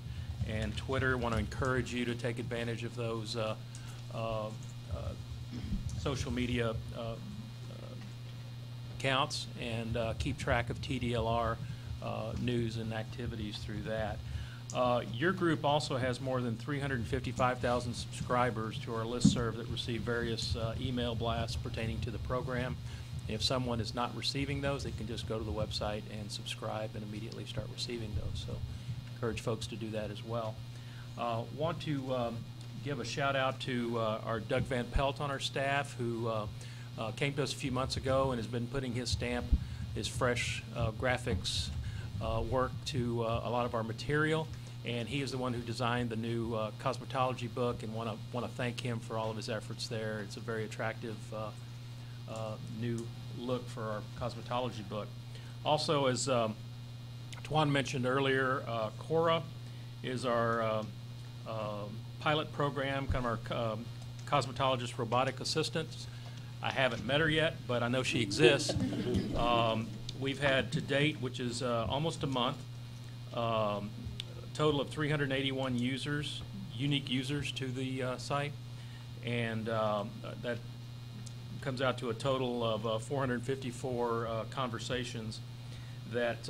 and Twitter. Want to encourage you to take advantage of those social media accounts and keep track of TDLR news and activities through that. Your group also has more than 355,000 subscribers to our listserv that receive various email blasts pertaining to the program. If someone is not receiving those, they can just go to the website and subscribe and immediately start receiving those. So encourage folks to do that as well. Want to give a shout out to our Doug Van Pelt on our staff, who came to us a few months ago and has been putting his stamp, his fresh graphics work to a lot of our material. And he is the one who designed the new Cosmetology book, and want to thank him for all of his efforts there. It's a very attractive new look for our Cosmetology book. Also, as Tuan mentioned earlier, Cora is our pilot program, kind of our cosmetologist robotic assistant. I haven't met her yet, but I know she exists. We've had to date, which is almost a month, a total of 381 users, unique users to the site, and that comes out to a total of 454 conversations that,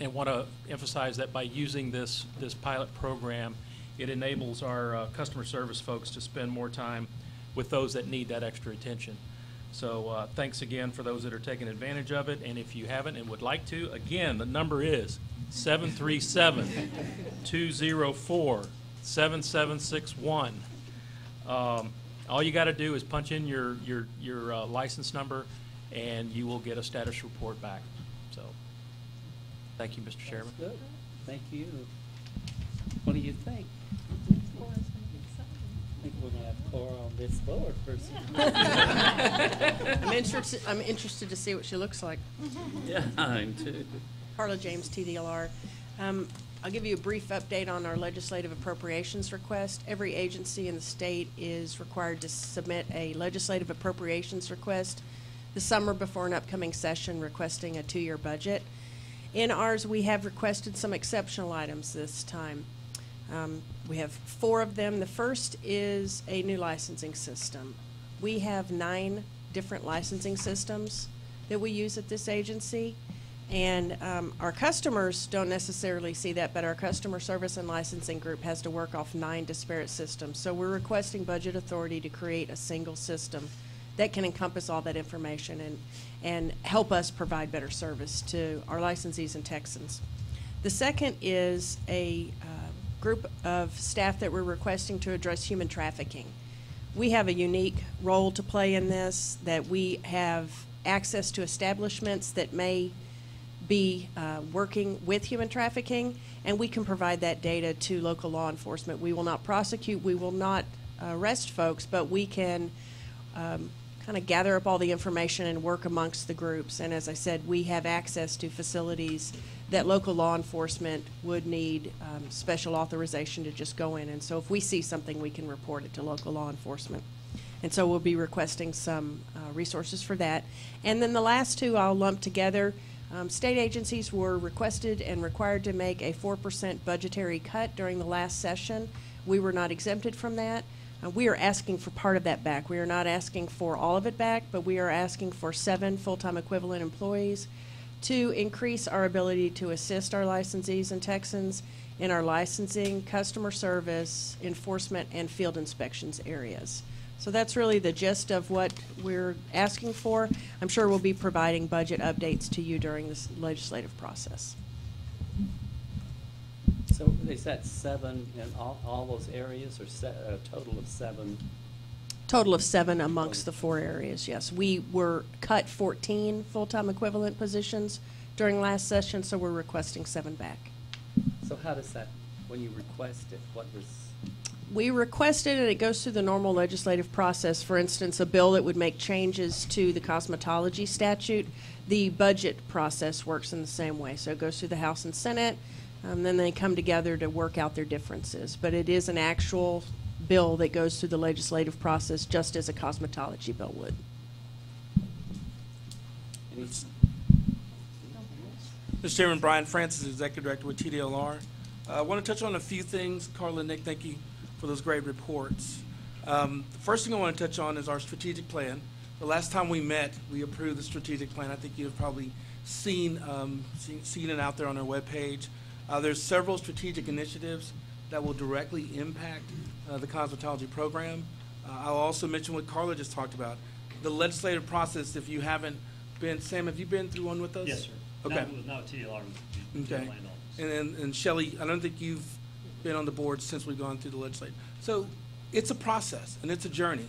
and want to emphasize that by using this pilot program, it enables our customer service folks to spend more time with those that need that extra attention. So thanks again for those that are taking advantage of it, and if you haven't and would like to, again, the number is 737-204-7761. All you got to do is punch in your license number, and you will get a status report back. So, thank you, Mr. Chairman.
Good. Thank you. What do you think? I think we're going to have Cora on this board first.
I'm interested to see what she looks like.
Yeah, I'm too.
Carla James, TDLR. I'll give you a brief update on our legislative appropriations request. Every agency in the state is required to submit a legislative appropriations request the summer before an upcoming session requesting a 2-year budget. In ours, we have requested some exceptional items this time. We have 4 of them. The first is a new licensing system. We have 9 different licensing systems that we use at this agency. And our customers don't necessarily see that, but our customer service and licensing group has to work off 9 disparate systems. So we're requesting budget authority to create a single system that can encompass all that information and help us provide better service to our licensees and Texans. The second is a group of staff that we're requesting to address human trafficking. We have a unique role to play in this, that we have access to establishments that may be working with human trafficking, and we can provide that data to local law enforcement. We will not prosecute, we will not arrest folks, but we can kind of gather up all the information and work amongst the groups. And as I said, we have access to facilities that local law enforcement would need special authorization to just go in. And so if we see something, we can report it to local law enforcement. And so we'll be requesting some resources for that. And then the last two I'll lump together. State agencies were requested and required to make a 4% budgetary cut during the last session. We were not exempted from that. We are asking for part of that back. We are not asking for all of it back, but we are asking for 7 full-time equivalent employees to increase our ability to assist our licensees and Texans in our licensing, customer service, enforcement, and field inspections areas. So that's really the gist of what we're asking for. I'm sure we'll be providing budget updates to you during this legislative process.
So is that 7 in all those areas, or a total of 7?
Total of 7 amongst the 4 areas, yes. We were cut 14 full-time equivalent positions during last session, so we're requesting 7 back.
So how does that, when you request it, what was?
We requested, and it goes through the normal legislative process. For instance, a bill that would make changes to the cosmetology statute, the budget process works in the same way. So it goes through the House and Senate, then they come together to work out their differences. But it is an actual bill that goes through the legislative process just as a cosmetology bill would.
Mr. Chairman, Brian Francis, Executive Director with TDLR. I want to touch on a few things. Carla, Nick, thank you for those great reports. The first thing I want to touch on is our strategic plan. The last time we met, we approved the strategic plan. I think you've probably seen it out there on our webpage. There's several strategic initiatives that will directly impact the cosmetology program. I'll also mention what Carla just talked about. The legislative process, if you haven't been, Sam, have you been through one with us?
Yes, sir.
Okay.
Not TDLR.
Okay. And Shelley, I don't think you've been on the board since we've gone through the legislature. So it's a process and it's a journey.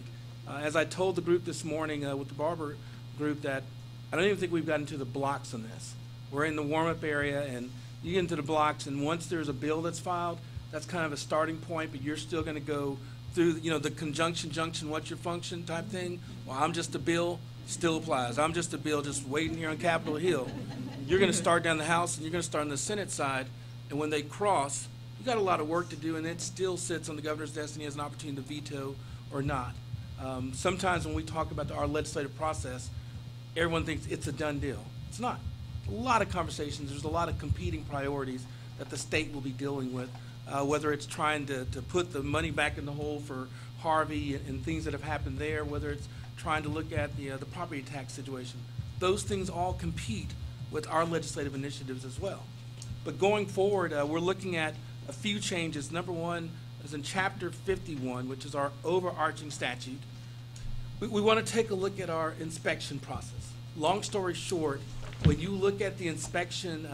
As I told the group this morning with the barber group, that I don't even think we've gotten to the blocks on this. We're in the warm-up area, and you get into the blocks, and once there's a bill that's filed, that's kind of a starting point, but you're still going to go through, the conjunction, junction, what's your function type thing. Well, I'm just a bill, still applies. I'm just a bill just waiting here on Capitol Hill. You're going to start down the House, and you're going to start on the Senate side, and when they cross, you got a lot of work to do, and it still sits on the governor's desk, and he has an opportunity to veto or not. Sometimes when we talk about our legislative process, everyone thinks it's a done deal. It's not. A lot of conversations. There's a lot of competing priorities that the state will be dealing with, whether it's trying to put the money back in the hole for Harvey and things that have happened there, whether it's trying to look at the property tax situation. Those things all compete with our legislative initiatives as well. But going forward, we're looking at a few changes. Number one is in Chapter 51, which is our overarching statute. We want to take a look at our inspection process. Long story short, when you look at the inspection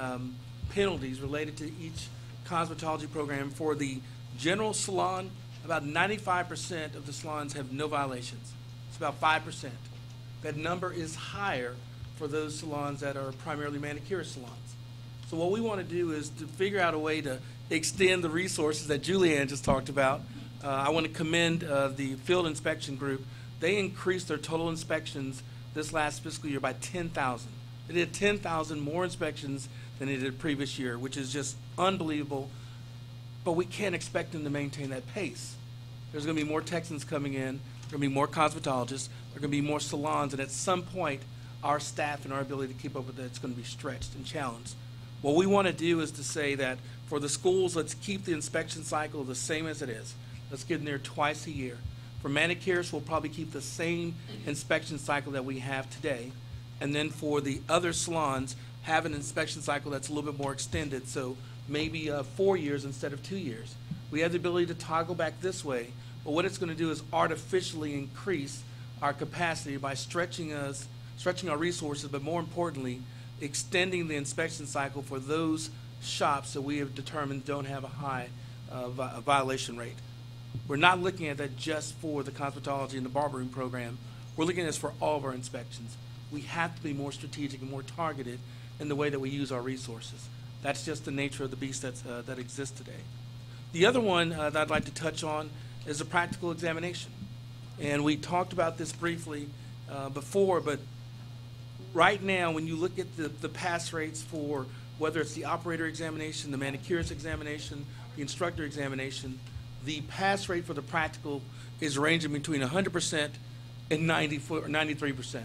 penalties related to each cosmetology program, for the general salon, about 95% of the salons have no violations. It's about 5%. That number is higher for those salons that are primarily manicure salons. So what we want to do is to figure out a way to extend the resources that Julianne just talked about. I want to commend the field inspection group. They increased their total inspections this last fiscal year by 10,000. They did 10,000 more inspections than they did the previous year, which is just unbelievable. But we can't expect them to maintain that pace. There's going to be more Texans coming in. There are going to be more cosmetologists. There are going to be more salons. And at some point, our staff and our ability to keep up with that is going to be stretched and challenged. What we want to do is to say that for the schools, let's keep the inspection cycle the same as it is. Let's get in there twice a year. For manicures, we'll probably keep the same inspection cycle that we have today. And then for the other salons, have an inspection cycle that's a little bit more extended, so maybe 4 years instead of 2 years. We have the ability to toggle back this way, but what it's going to do is artificially increase our capacity by stretching our resources, but more importantly, extending the inspection cycle for those shops that we have determined don't have a high violation rate. We're not looking at that just for the cosmetology and the barbering program. We're looking at this for all of our inspections. We have to be more strategic and more targeted in the way that we use our resources. That's just the nature of the beast that exists today. The other one that I'd like to touch on is a practical examination. And we talked about this briefly before, but right now when you look at the pass rates for whether it's the operator examination, the manicurist examination, the instructor examination, the pass rate for the practical is ranging between 100% and 93%.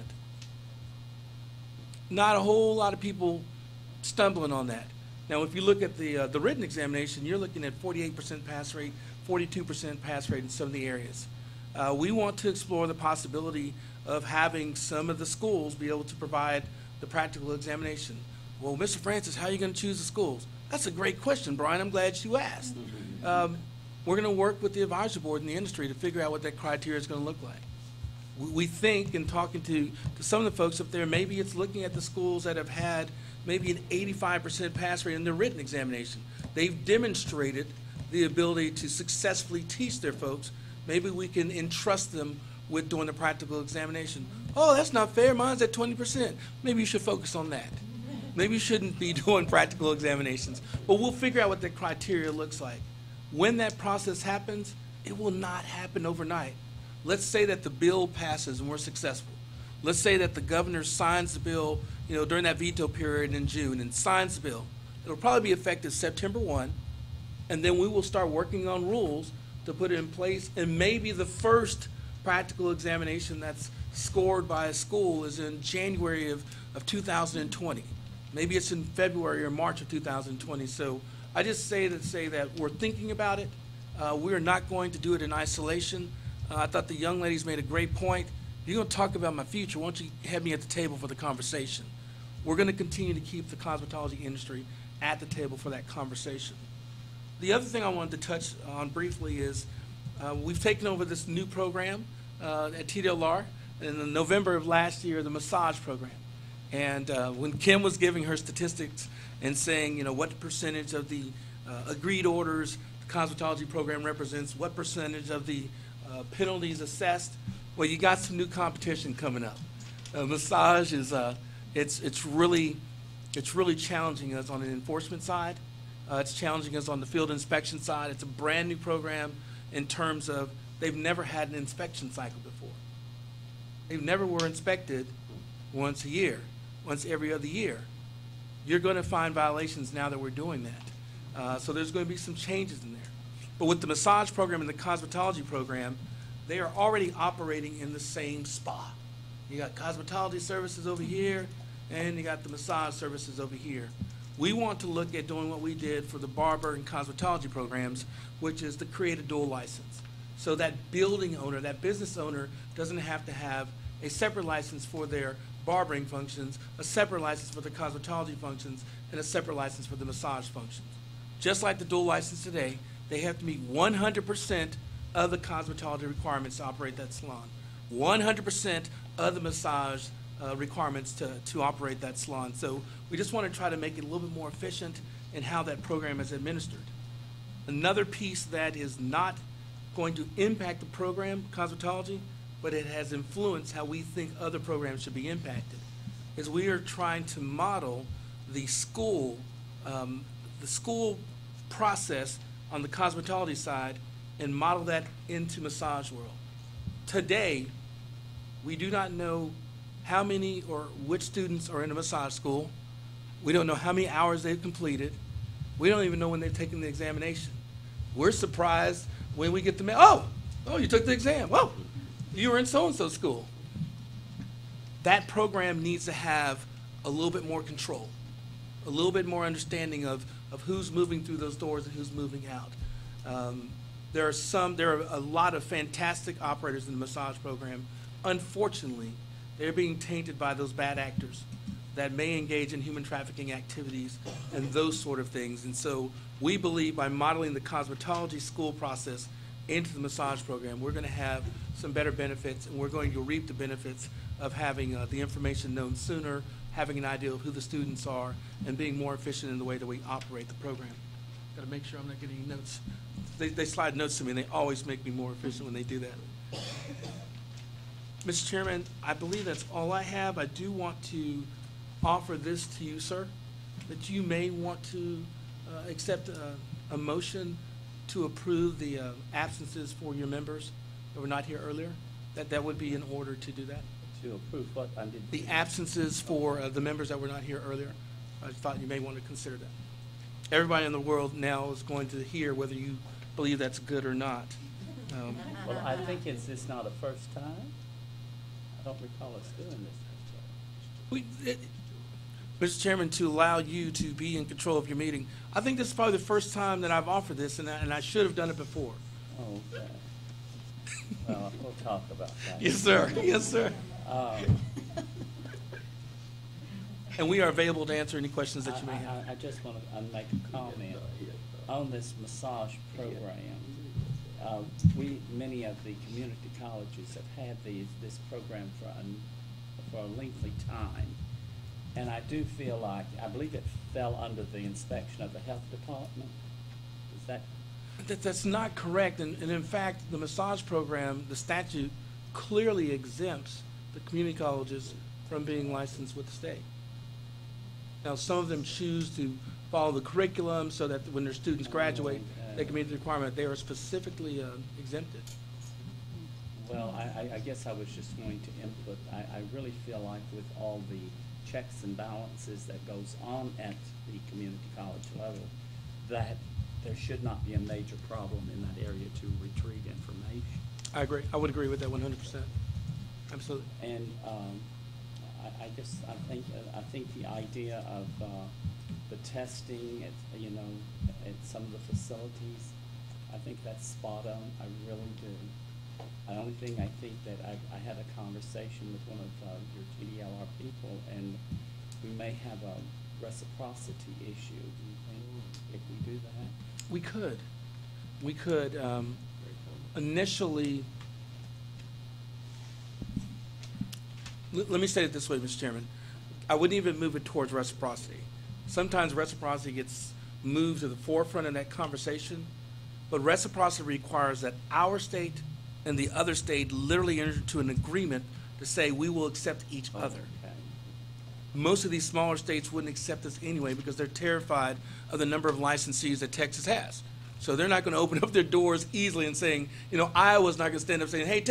Not a whole lot of people stumbling on that. Now, if you look at the written examination, you're looking at 48% pass rate, 42% pass rate in some of the areas. We want to explore the possibility of having some of the schools be able to provide the practical examination. Well, Mr. Francis, how are you going to choose the schools? That's a great question, Brian. I'm glad you asked. We're going to work with the advisory board in the industry to figure out what that criteria is going to look like. We think, in talking to some of the folks up there, maybe it's looking at the schools that have had maybe an 85% pass rate in their written examination. They've demonstrated the ability to successfully teach their folks. Maybe we can entrust them with doing the practical examination. Oh, that's not fair. Mine's at 20%. Maybe you should focus on that. Maybe you shouldn't be doing practical examinations. But we'll figure out what that criteria looks like. When that process happens, it will not happen overnight. Let's say that the bill passes and we're successful. Let's say that the governor signs the bill, during that veto period in June and signs the bill. It'll probably be effective September 1, and then we will start working on rules to put it in place, and maybe the first practical examination that's scored by a school is in January of 2020. Maybe it's in February or March of 2020. So I just say that we're thinking about it. We are not going to do it in isolation. I thought the young ladies made a great point. If you're going to talk about my future, why don't you have me at the table for the conversation? We're going to continue to keep the cosmetology industry at the table for that conversation. The other thing I wanted to touch on briefly is we've taken over this new program at TDLR in November of last year, the massage program. And when Kim was giving her statistics and saying, what percentage of the agreed orders the cosmetology program represents, what percentage of the penalties assessed, well, you got some new competition coming up. Massage is it's really challenging us on the enforcement side. It's challenging us on the field inspection side. It's a brand new program in terms of they've never had an inspection cycle before. They never were inspected once a year, once every other year. You're going to find violations now that we're doing that. So there's going to be some changes in there. But with the massage program and the cosmetology program, they are already operating in the same spa. You got cosmetology services over here, and you got the massage services over here. We want to look at doing what we did for the barber and cosmetology programs, which is to create a dual license. So that building owner, that business owner, doesn't have to have a separate license for their barbering functions, a separate license for the cosmetology functions, and a separate license for the massage functions. Just like the dual license today, they have to meet 100% of the cosmetology requirements to operate that salon, 100% of the massage requirements to operate that salon. So we just want to try to make it a little bit more efficient in how that program is administered. Another piece that is not going to impact the program, cosmetology, but it has influenced how we think other programs should be impacted, is we are trying to model the school process on the cosmetology side and model that into massage world. Today, we do not know how many or which students are in a massage school. We don't know how many hours they've completed. We don't even know when they've taken the examination. We're surprised when we get the mail. Oh, you took the exam. Whoa, you were in so-and-so school. That program needs to have a little bit more control, a little bit more understanding of who's moving through those doors and who's moving out. There are a lot of fantastic operators in the massage program. Unfortunately, they're being tainted by those bad actors that may engage in human trafficking activities and those sort of things. And so we believe by modeling the cosmetology school process into the massage program, we're going to have some better benefits, and we're going to reap the benefits of having the information known sooner, having an idea of who the students are, and being more efficient in the way that we operate the program. Got to make sure I'm not getting any notes. They slide notes to me, and they always make me more efficient when they do that. Mr. Chairman, I believe that's all I have. I do want to offer this to you, sir, that you may want to accept a motion to approve the absences for your members that were not here earlier. That would be in order to do that.
To approve what? I didn't.
The absences for the members that were not here earlier. I thought you may want to consider that. Everybody in the world now is going to hear whether you believe that's good or not.
Well, I think it's not a first time. I don't recall us doing this.
Mr. Chairman, to allow you to be in control of your meeting, I think this is probably the first time that I've offered this, and I should have done it before.
Oh, okay. Well, we'll talk about that.
Yes, sir. Yes, sir. And we are available to answer any questions that you may have.
I just want to make a comment on this massage program. Many of the community colleges have had this program for a lengthy time. And I do feel like, I believe it fell under the inspection of the health department. Is that?
That's not correct. And in fact, the massage program, the statute clearly exempts the community colleges from being licensed with the state. Now, some of them choose to follow the curriculum so that when their students graduate, they can meet the requirement. They are specifically exempted.
Well, I guess I was just going to input, I really feel like with all the checks and balances that goes on at the community college level, that there should not be a major problem in that area to retrieve information.
I agree. I would agree with that 100%. Absolutely.
And I think the idea of the testing at some of the facilities, I think that's spot on. I really do. The only thing I think that I had a conversation with one of your TDLR people, and we may have a reciprocity issue. Do you think if we do that?
We could. We could. Initially, let me say it this way, Mr. Chairman. I wouldn't even move it towards reciprocity. Sometimes reciprocity gets moved to the forefront in that conversation, but reciprocity requires that our state and the other state literally enter into an agreement to say we will accept each other.
Okay.
Most of these smaller states wouldn't accept us anyway because they're terrified of the number of licensees that Texas has. So they're not going to open up their doors easily and saying, Iowa's not going to stand up saying, hey,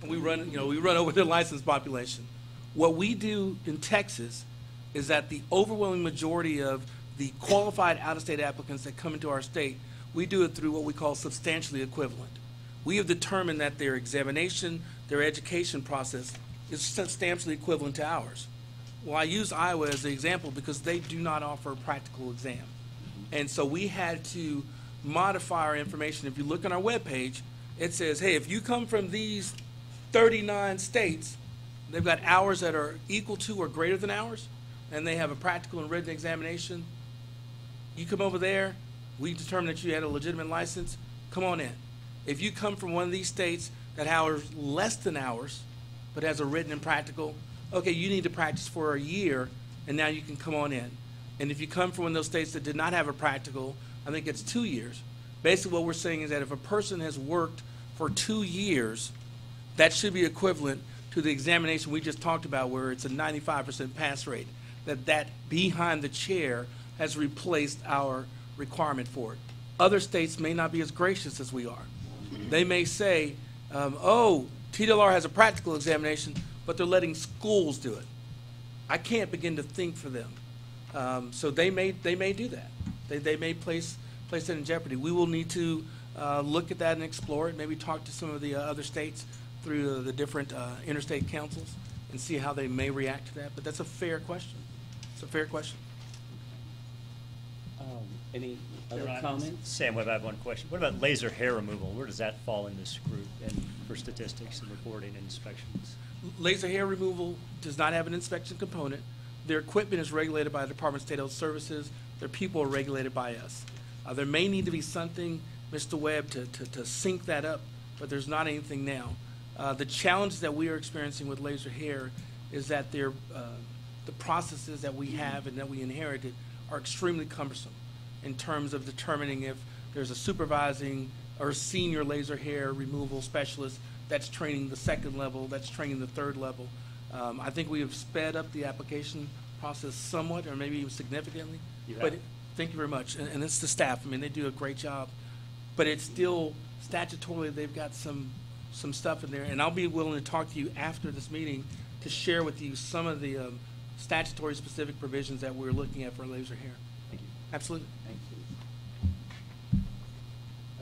and we run over their licensed population. What we do in Texas is that the overwhelming majority of the qualified out-of-state applicants that come into our state, we do it through what we call substantially equivalent. We have determined that their examination, their education process is substantially equivalent to ours. Well, I use Iowa as the example because they do not offer a practical exam. And so we had to modify our information. If you look on our webpage, it says, hey, if you come from these 39 states, they've got hours that are equal to or greater than ours, and they have a practical and written examination. You come over there, we determine that you had a legitimate license, come on in. If you come from one of these states that has less than ours, but has a written and practical, okay, you need to practice for a year, and now you can come on in. And if you come from one of those states that did not have a practical, I think it's 2 years. Basically what we're saying is that if a person has worked for 2 years, that should be equivalent to the examination we just talked about where it's a 95% pass rate, that behind the chair has replaced our requirement for it. Other states may not be as gracious as we are. They may say, TDLR has a practical examination, but they're letting schools do it. I can't begin to think for them. So they may do that. They may place it in jeopardy. We will need to look at that and explore it, maybe talk to some of the other states through the different interstate councils and see how they may react to that. But that's a fair question. It's a fair question.
Any other comments?
Sam Webb, I have one question. What about laser hair removal? Where does that fall in this group and for statistics and reporting and inspections?
Laser hair removal does not have an inspection component. Their equipment is regulated by the Department of State Health Services. Their people are regulated by us. There may need to be something, Mr. Webb, to sync that up, but there's not anything now. The challenge that we are experiencing with laser hair is that the processes that we have and that we inherited are extremely cumbersome in terms of determining if there's a supervising or senior laser hair removal specialist that's training the second level, that's training the third level. I think we have sped up the application process somewhat or maybe even significantly. But thank you very much. And it's the staff. I mean, they do a great job. But it's still statutorily, they've got some stuff in there. And I'll be willing to talk to you after this meeting to share with you some of the statutory specific provisions that we're looking at for laser hair.
Thank you.
Absolutely.
Thank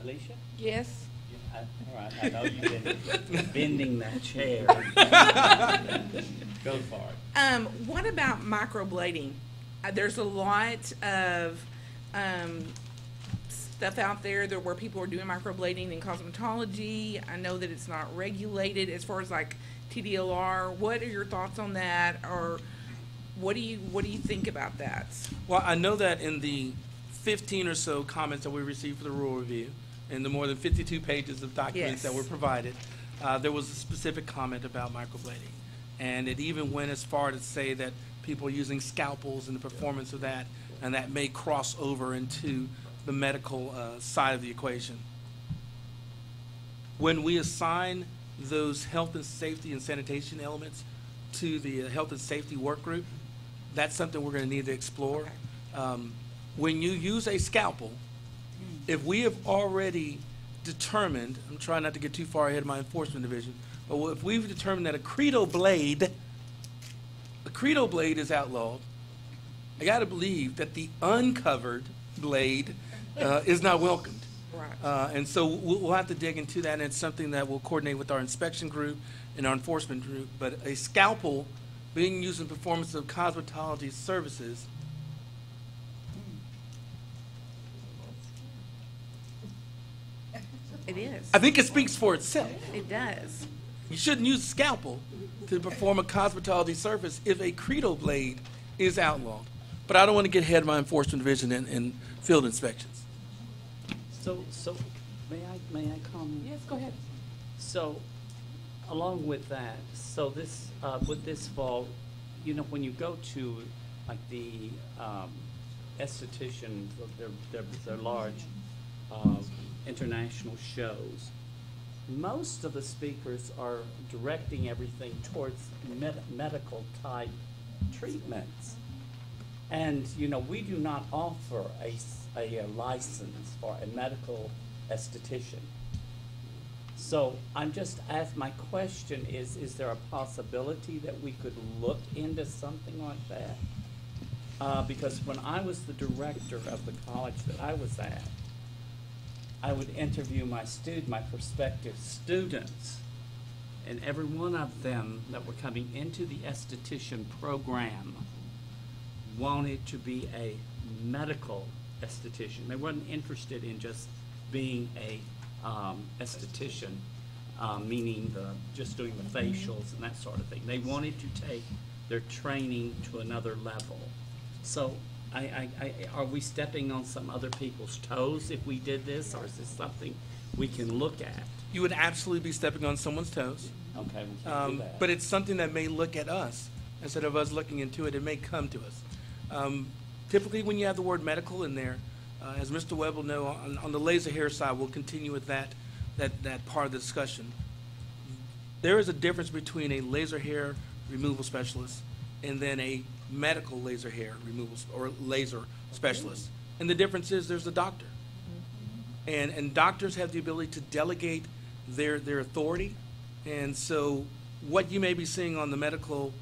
you. Alicia?
Yes.
All right, I know you've been bending that chair. Go for it.
What about microblading? There's a lot of stuff out there where people are doing microblading in cosmetology. I know that it's not regulated as far as like TDLR. What are your thoughts on that, or what do you think about that?
Well, I know that in the 15 or so comments that we received for the rule review, and the more than 52 pages of documents that were provided, there was a specific comment about microblading. And it even went as far to say that people are using scalpels in the performance of that, and that may cross over into the medical side of the equation. When we assign those health and safety and sanitation elements to the health and safety work group, that's something we're going to need to explore. When you use a scalpel, if we have already determined, I'm trying not to get too far ahead of my enforcement division, but if we've determined that a credo blade is outlawed, I got to believe that the uncovered blade is not welcomed.
Right.
And so we'll have to dig into that, and it's something that we'll coordinate with our inspection group and our enforcement group. But a scalpel being used in performance of cosmetology services,
It is.
I think it speaks for itself.
It does.
You shouldn't use a scalpel to perform a cosmetology service if a credo blade is outlawed. But I don't want to get ahead of my enforcement division in field inspections.
So may I comment?
Yes, go ahead.
So, along with that, so this with this fall, you know, when you go to like the esthetician, they're large international shows. Most of the speakers are directing everything towards medical type treatments. And, you know, we do not offer a license for a medical esthetician. So I'm just asked, my question is there a possibility that we could look into something like that? Because when I was the director of the college that I was at, I would interview my prospective students, and every one of them that were coming into the esthetician program wanted to be a medical esthetician. They weren't interested in just being a esthetician, meaning just doing the facials and that sort of thing. They wanted to take their training to another level. So are we stepping on some other people's toes if we did this, or is this something we can look at?
You would absolutely be stepping on someone's toes.
Okay, we can't do that.
But it's something that may look at us. Instead of us looking into it, it may come to us. Typically, when you have the word medical in there, as Mr. Webb will know, on the laser hair side, we'll continue with that part of the discussion. There is a difference between a laser hair removal specialist and then a medical laser hair removal or laser specialist. And the difference is there's a doctor. And doctors have the ability to delegate their authority. And so what you may be seeing on the medical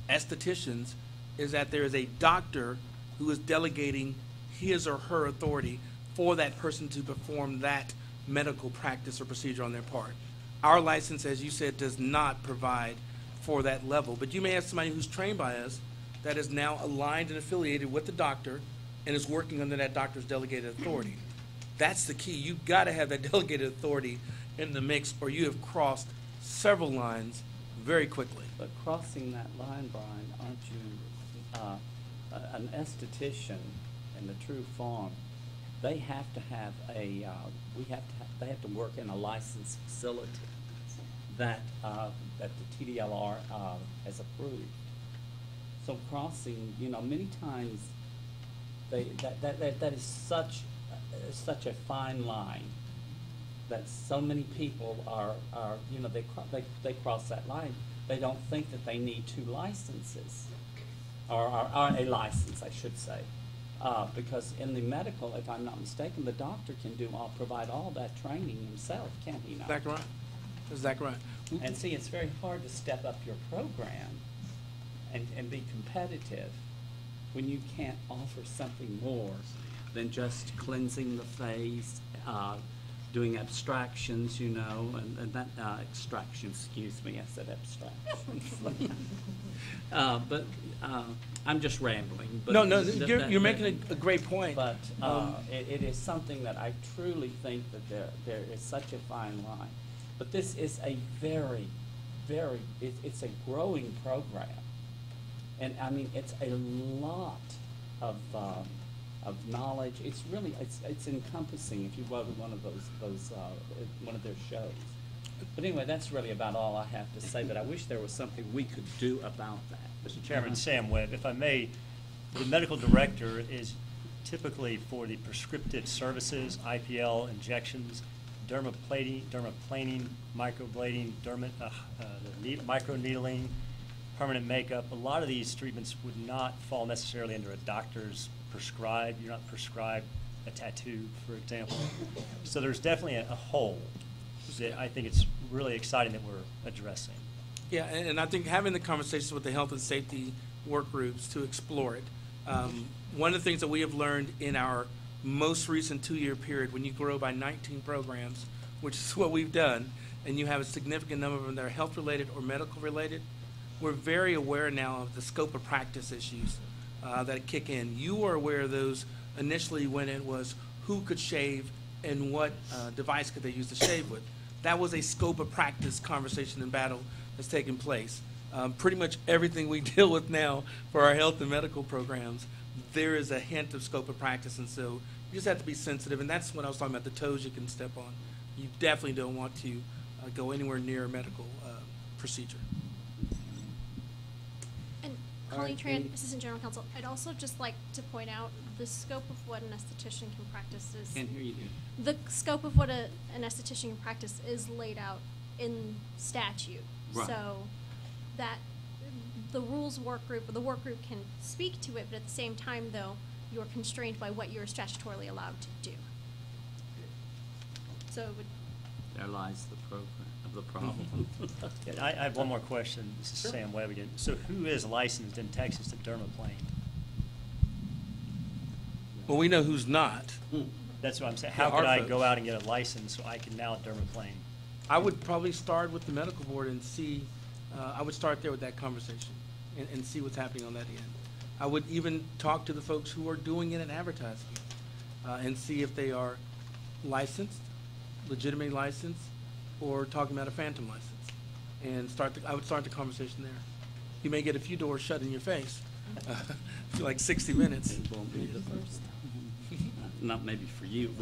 estheticians is that there is a doctor who is delegating his or her authority for that person to perform that medical practice or procedure on their part. Our license, as you said, does not provide for that level. But you may have somebody who's trained by us that is now aligned and affiliated with the doctor and is working under that doctor's delegated authority. That's the key. You've got to have that delegated authority in the mix, or you have crossed several lines very quickly.
But crossing that line, Brian, aren't you, an esthetician in the true form, they have to have they have to work in a licensed facility that the TDLR has approved. So crossing, you know, many times that is such a fine line that so many people are you know, they cross that line. They don't think that they need two licenses, or a license, I should say. Because in the medical, if I'm not mistaken, the doctor can provide all that training himself, can't he not?
Exactly right. Exactly right.
And see, it's very hard to step up your program and be competitive when you can't offer something more than just cleansing the face, doing abstractions, you know, and that, extractions, excuse me, I said abstractions. But I'm just rambling. But
No, you're
that-
making a great point.
But it is something that I truly think that there is such a fine line. But this is a very, very, it's a growing program. And I mean, it's a lot of knowledge. It's really, it's encompassing if you go to one of one of their shows. But anyway, that's really about all I have to say, but I wish there was something we could do about that.
Mr. Chairman, Sam Webb, if I may, the medical director is typically for the prescriptive services, IPL, injections, dermaplaning, microblading, microneedling, permanent makeup. A lot of these treatments would not fall necessarily under a doctor's prescribed. You're not prescribed a tattoo, for example. So there's definitely a hole that I think it's really exciting that we're addressing.
Yeah, and I think having the conversations with the health and safety work groups to explore it. One of the things that we have learned in our most recent 2-year period, when you grow by 19 programs, which is what we've done, and you have a significant number of them that are health-related or medical-related, we're very aware now of the scope of practice issues that kick in. You are aware of those initially when it was who could shave and what device could they use to shave with. That was a scope of practice conversation and battle that's taken place. Pretty much everything we deal with now for our health and medical programs, there is a hint of scope of practice, and so you just have to be sensitive, and that's when I was talking about the toes you can step on. You definitely don't want to go anywhere near a medical procedure.
And Colleen Tran, Assistant General Counsel, I'd also just like to point out the scope of what an esthetician can practice is.
Can't hear you.
The scope of what an esthetician can practice is laid out in statute.
Right.
So that the rules work group, or the work group can speak to it, but at the same time, though, you're constrained by what you're statutorily allowed to do. So it would.
There lies the problem.
Yeah, I have one more question. This is Sam Webb again. So who is licensed in Texas to dermaplane?
Well, we know who's not.
That's what I'm saying. How
Yeah,
could
our
I
folks.
go out and get a license so I can now dermaplane?
I would probably start with the medical board and see, I would start there with that conversation and see what's happening on that end. I would even talk to the folks who are doing it and advertising it and see if they are licensed, legitimately licensed, or talking about a phantom license. And I would start the conversation there. You may get a few doors shut in your face for like 60 minutes.
It won't be the first. Not maybe for you.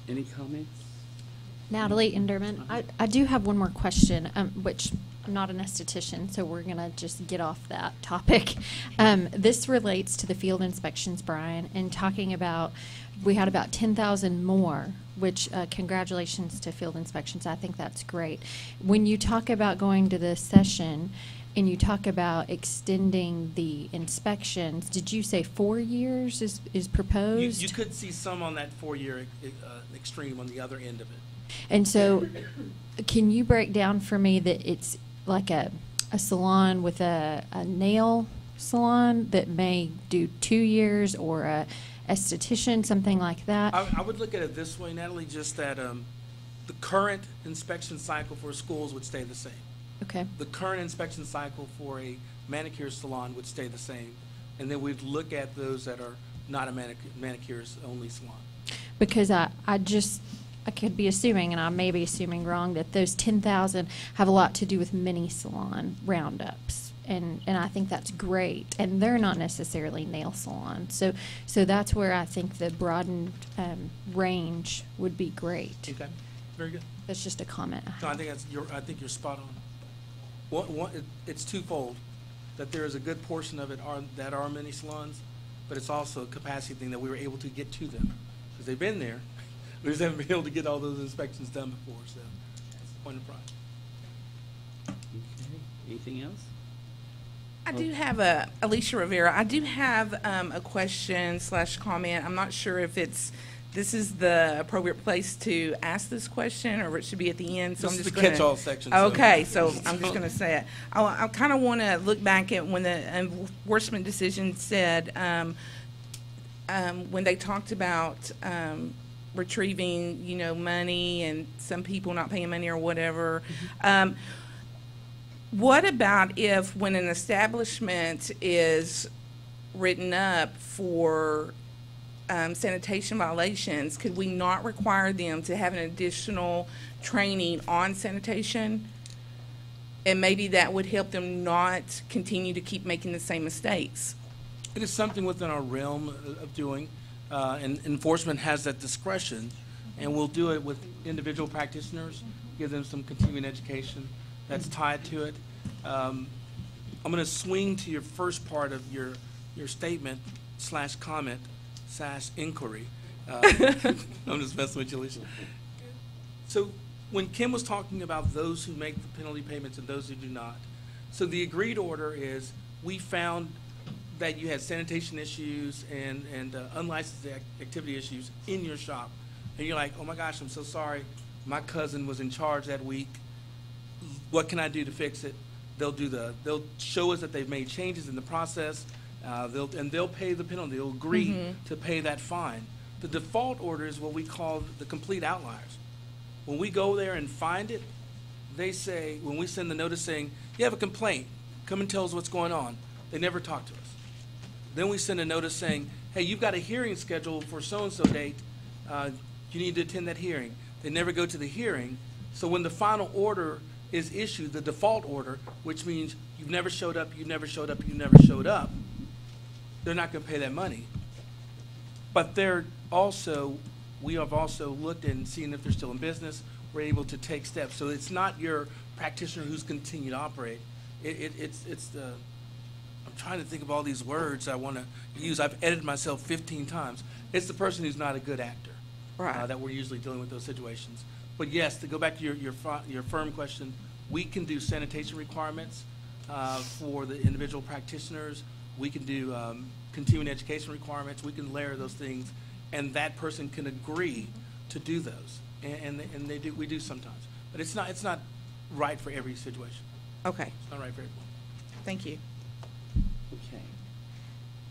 Any comments?
Natalie Enderman, I do have one more question, which I'm not an esthetician, so we're going to just get off that topic. This relates to the field inspections, Brian, and talking about, we had about 10,000 more, which congratulations to field inspections. I think that's great. When you talk about going to the session and you talk about extending the inspections, did you say 4 years is proposed?
You could see some on that 4-year extreme on the other end of it.
And so, can you break down for me that it's like a salon with a nail salon that may do 2 years, or a esthetician, something like that?
I would look at it this way, Natalie, just that the current inspection cycle for schools would stay the same.
Okay.
The current inspection cycle for a manicure salon would stay the same. And then we'd look at those that are not a manicurist only salon.
Because I could be assuming, and I may be assuming wrong, that those 10,000 have a lot to do with mini salon roundups. And I think that's great. And they're not necessarily nail salons. So that's where I think the broadened range would be great.
Okay, very good.
That's just a comment.
No, I think you're spot on. It's twofold, that there is a good portion of it that are mini salons, but it's also a capacity thing that we were able to get to them. Because they've been there, we just haven't been able to get all those inspections done before, so that's the point of pride.
Okay. Anything else?
I do have Alicia Rivera. I do have a question / comment. I'm not sure if it's this is the appropriate place to ask this question, or it should be at the end. So
This
I'm
is
just
the
gonna,
catch-all section, so-
Okay, so I'm just going to say it. I kind of want to look back at when the enforcement decision said, when they talked about retrieving, money and some people not paying money or whatever. What about if when an establishment is written up for sanitation violations, could we not require them to have an additional training on sanitation? And maybe that would help them not continue to keep making the same mistakes.
It is something within our realm of doing, and enforcement has that discretion, and we'll do it with individual practitioners, give them some continuing education that's tied to it. I'm going to swing to your first part of your statement / comment / inquiry. I'm just messing with you, Alicia. So when Kim was talking about those who make the penalty payments and those who do not, so the agreed order is we found that you had sanitation issues and unlicensed activity issues in your shop. And you're like, oh my gosh, I'm so sorry. My cousin was in charge that week. What can I do to fix it? They'll show us that they've made changes in the process. They'll pay the penalty. They'll agree to pay that fine. The default order is what we call the complete outliers. When we go there and find it, they say, when we send the notice saying, you have a complaint, come and tell us what's going on. They never talk to us. Then we send a notice saying, hey, you've got a hearing scheduled for so-and-so date. You need to attend that hearing. They never go to the hearing. So when the final order is issued, the default order, which means you've never showed up, you've never showed up, you've never showed up, they're not going to pay that money. But we have also looked and seen if they're still in business. We're able to take steps. So it's not your practitioner who's continued to operate. It's the, I'm trying to think of all these words I want to use. I've edited myself 15 times. It's the person who's not a good actor.
Right.
That we're usually dealing with those situations. But yes, to go back to your firm question, we can do sanitation requirements for the individual practitioners. We can do continuing education requirements. We can layer those things, and that person can agree to do those, and they do. We do sometimes, but it's not right for every situation.
Okay.
It's not right for everyone.
Thank you.
Okay.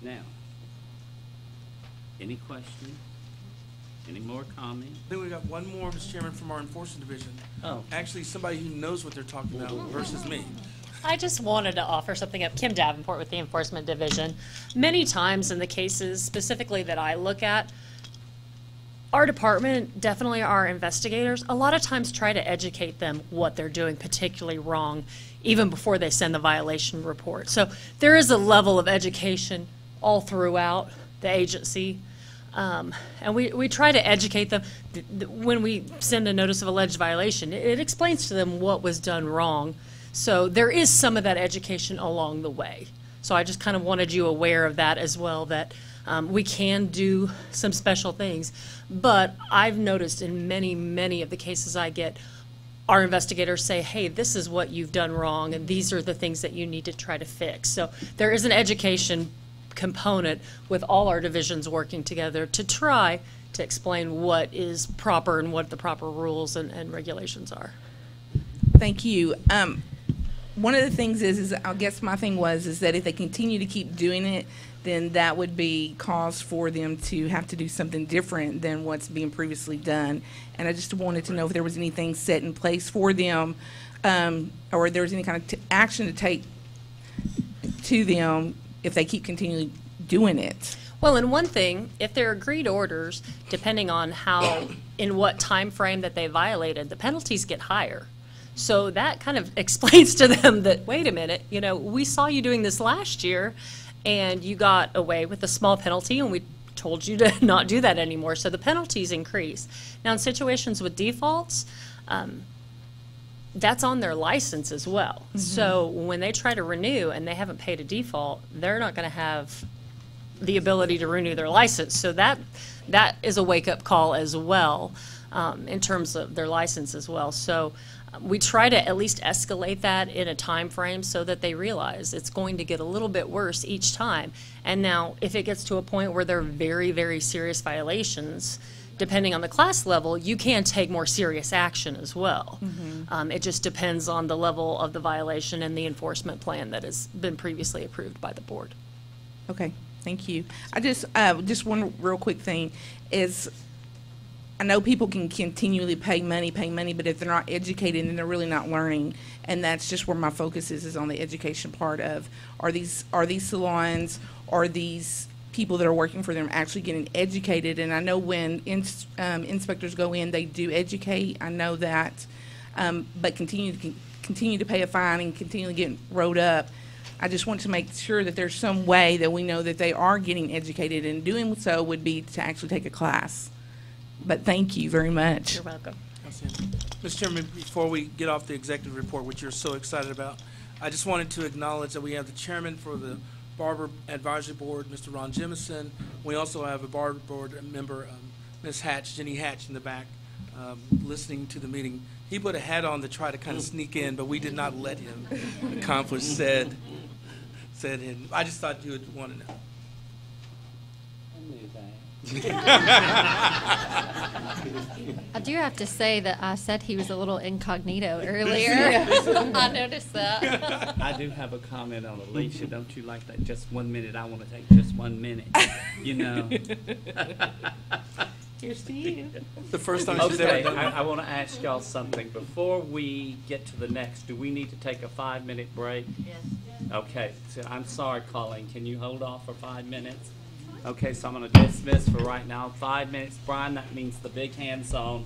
Now, any questions? Any more comments?
Then we got one more, Mr. Chairman, from our enforcement division.
Oh.
Actually, somebody who knows what they're talking about versus me.
I just wanted to offer something up. Kim Davenport with the Enforcement Division. Many times in the cases specifically that I look at, our department, definitely our investigators, a lot of times try to educate them what they're doing particularly wrong, even before they send the violation report. So there is a level of education all throughout the agency. And we try to educate them. When we send a notice of alleged violation, it explains to them what was done wrong. So there is some of that education along the way. So I just kind of wanted you aware of that as well, that we can do some special things. But I've noticed in many, many of the cases I get, our investigators say, hey, this is what you've done wrong, and these are the things that you need to try to fix. So there is an education component with all our divisions working together to try to explain what is proper and what the proper rules and regulations are.
Thank you. One of the things is I guess my thing is that if they continue to keep doing it, then that would be cause for them to have to do something different than what's being previously done. And I just wanted to know if there was anything set in place for them, or there was any kind of action to take to them if they keep continually doing it.
Well, and one thing, if they're agreed orders, depending on how, in what time frame that they violated, the penalties get higher. So that kind of explains to them that, wait a minute, we saw you doing this last year and you got away with a small penalty and we told you to not do that anymore. So the penalties increase. Now in situations with defaults, that's on their license as well. Mm-hmm. So when they try to renew and they haven't paid a default, they're not going to have the ability to renew their license. So that is a wake-up call as well, in terms of their license as well. So we try to at least escalate that in a time frame so that they realize it's going to get a little bit worse each time. And now if it gets to a point where they're very, very serious violations, depending on the class level, you can take more serious action as well.
Mhm.
It just depends on the level of the violation and the enforcement plan that has been previously approved by the board.
Okay, thank you. I just one real quick thing is, I know people can continually pay money, but if they're not educated, then they're really not learning. And that's just where my focus is on the education part of, are these salons, are these people that are working for them actually getting educated? And I know when inspectors go in, they do educate. I know that, but continue to pay a fine and continually get rolled up. I just want to make sure that there's some way that we know that they are getting educated, and doing so would be to actually take a class. But thank you very much.
You're welcome.
Mr. Chairman, before we get off the executive report, which you're so excited about, I just wanted to acknowledge that we have the chairman for the Barber Advisory Board, Mr. Ron Jemison. We also have a Barber Board member, Ms. Hatch, Jenny Hatch, in the back, listening to the meeting. He put a hat on to try to kind of sneak in, but we did not let him accomplish said. I just thought you would want to know.
I do have to say that I said he was a little incognito earlier.
Yeah.
I noticed that.
I do have a comment on Alicia. Don't you like that? Just 1 minute. I want to take just 1 minute. You know.
Here's to you.
The first time she's
Okay,
ever done it.
I want to ask y'all something. Before we get to the next, do we need to take a 5-minute break?
Yes.
Okay, so I'm sorry, Colleen. Can you hold off for 5 minutes? Okay, so I'm going to dismiss for right now. 5 minutes. Brian, that means the big hand song.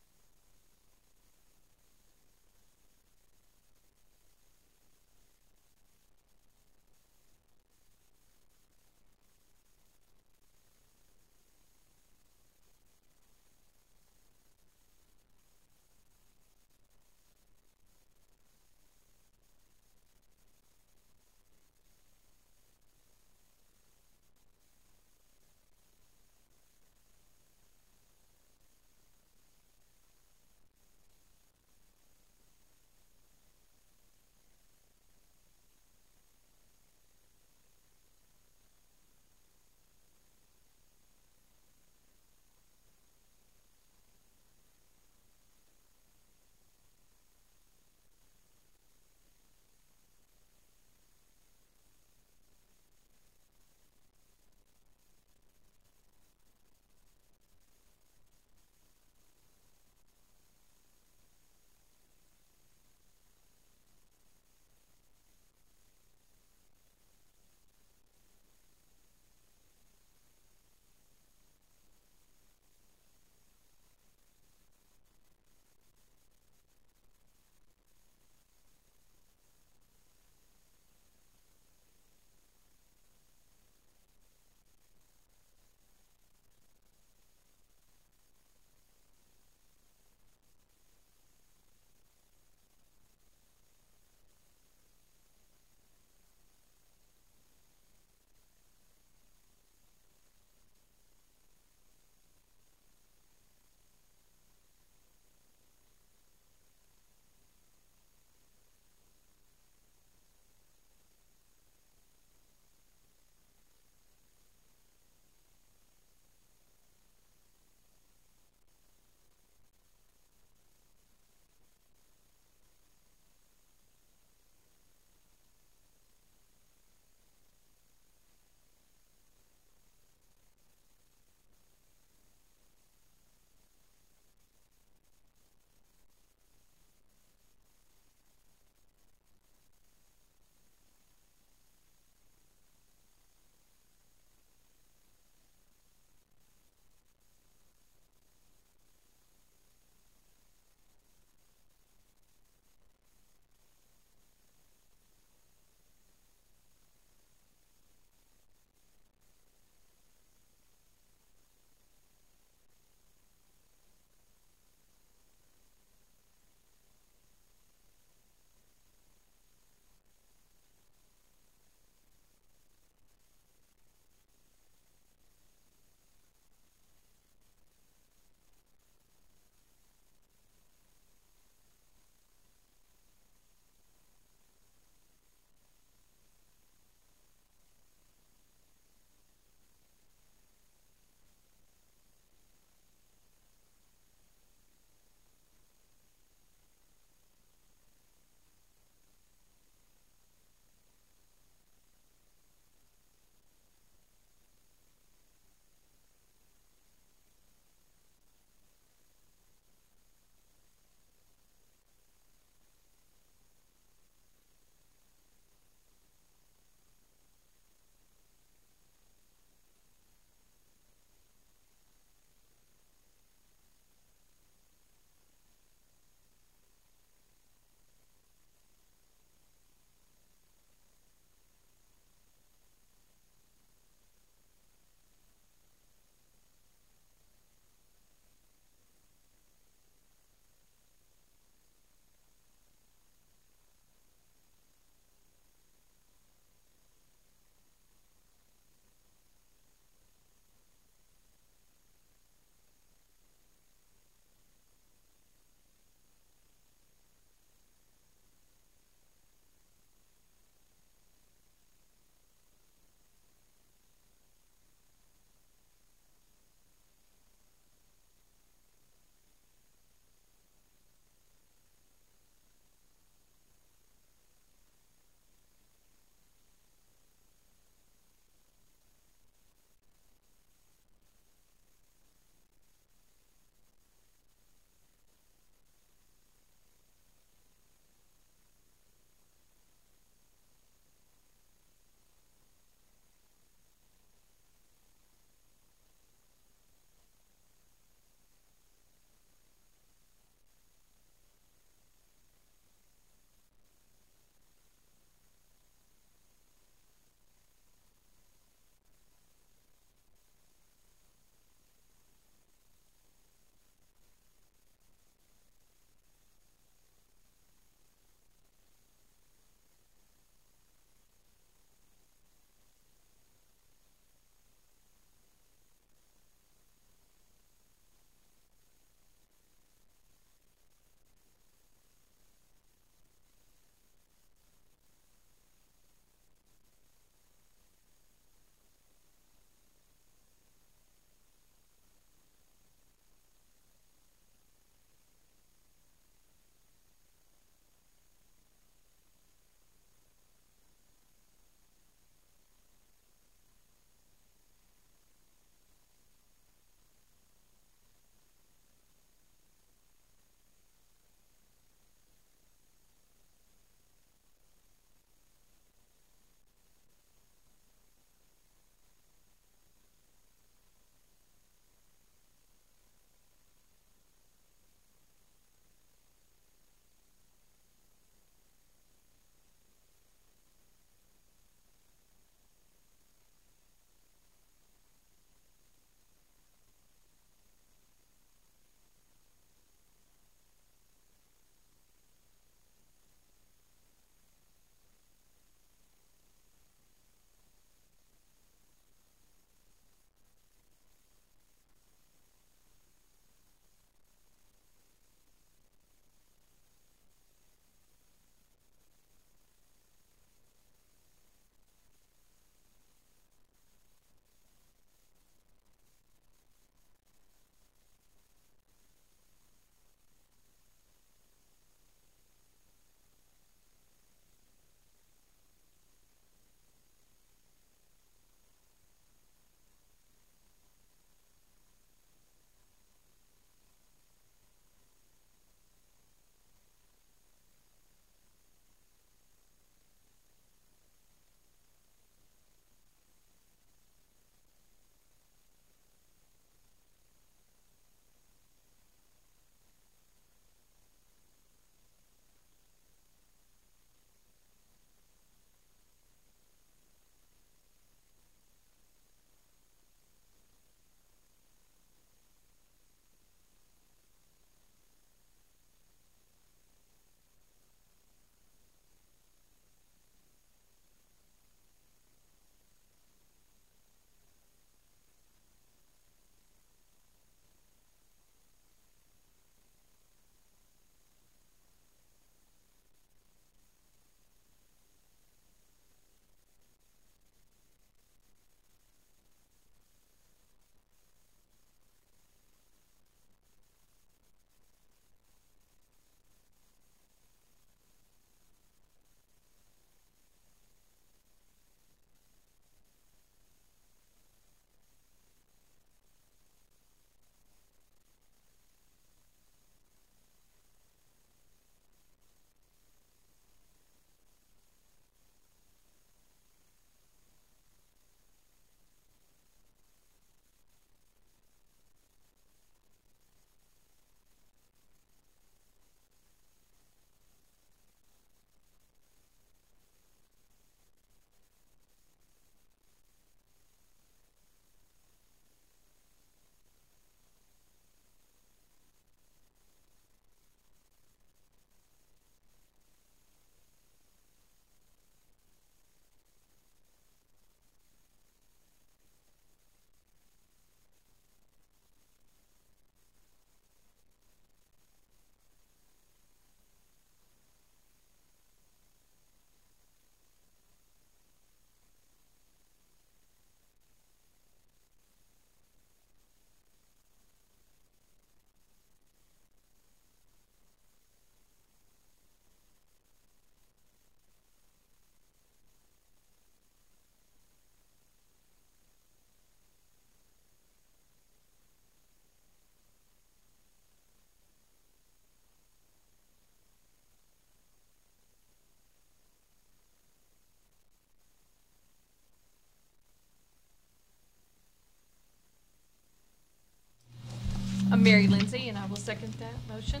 I'm Mary Lindsay, and I will second that motion.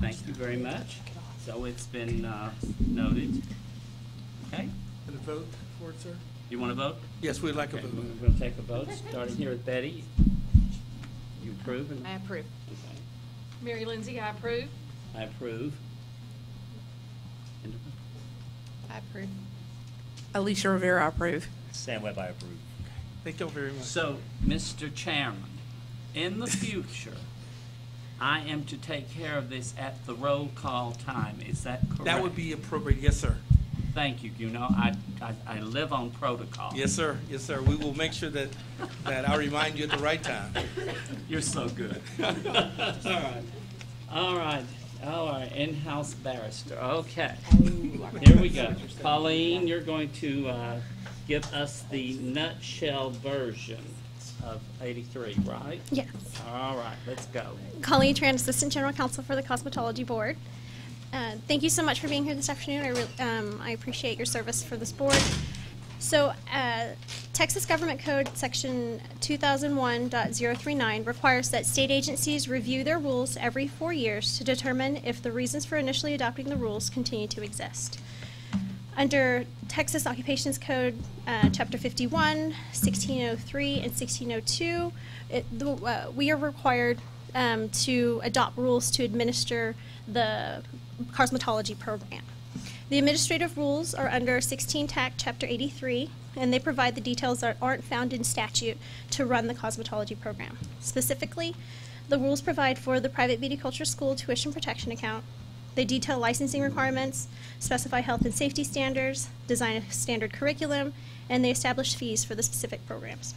Thank you very much. So it's been noted. Okay.
And a vote for it, sir?
You want to vote?
Yes, we'd like a
Okay,
vote.
we're going to take a vote, starting here with Betty. You approve?
I approve.
Okay.
Mary Lindsay, I approve.
I approve.
I approve.
Alicia Rivera, I approve.
Sam Webb, I approve.
Thank you very much.
So, Mr. Chairman, in the future, I am to take care of this at the roll call time. Is that correct?
That would be appropriate, yes, sir.
Thank you. You know, I live on protocol.
Yes, sir. Yes, sir. We will make sure that I remind you at the right time.
You're so good. All right. In-house barrister. Okay. Here we go. Pauline, you're going to give us the nutshell version of 83, right?
Yes.
All right. Let's go.
Colleen Tran, Assistant General Counsel for the Cosmetology Board. Thank you so much for being here this afternoon. I appreciate your service for this board. So, Texas Government Code Section 2001.039 requires that state agencies review their rules every 4 years to determine if the reasons for initially adopting the rules continue to exist. Under Texas Occupations Code, Chapter 51, 1603, and 1602, we are required to adopt rules to administer the cosmetology program. The administrative rules are under 16 TAC Chapter 83, and they provide the details that aren't found in statute to run the cosmetology program. Specifically, the rules provide for the private beauty culture school tuition protection account. They detail licensing requirements, specify health and safety standards, design a standard curriculum, and they establish fees for the specific programs.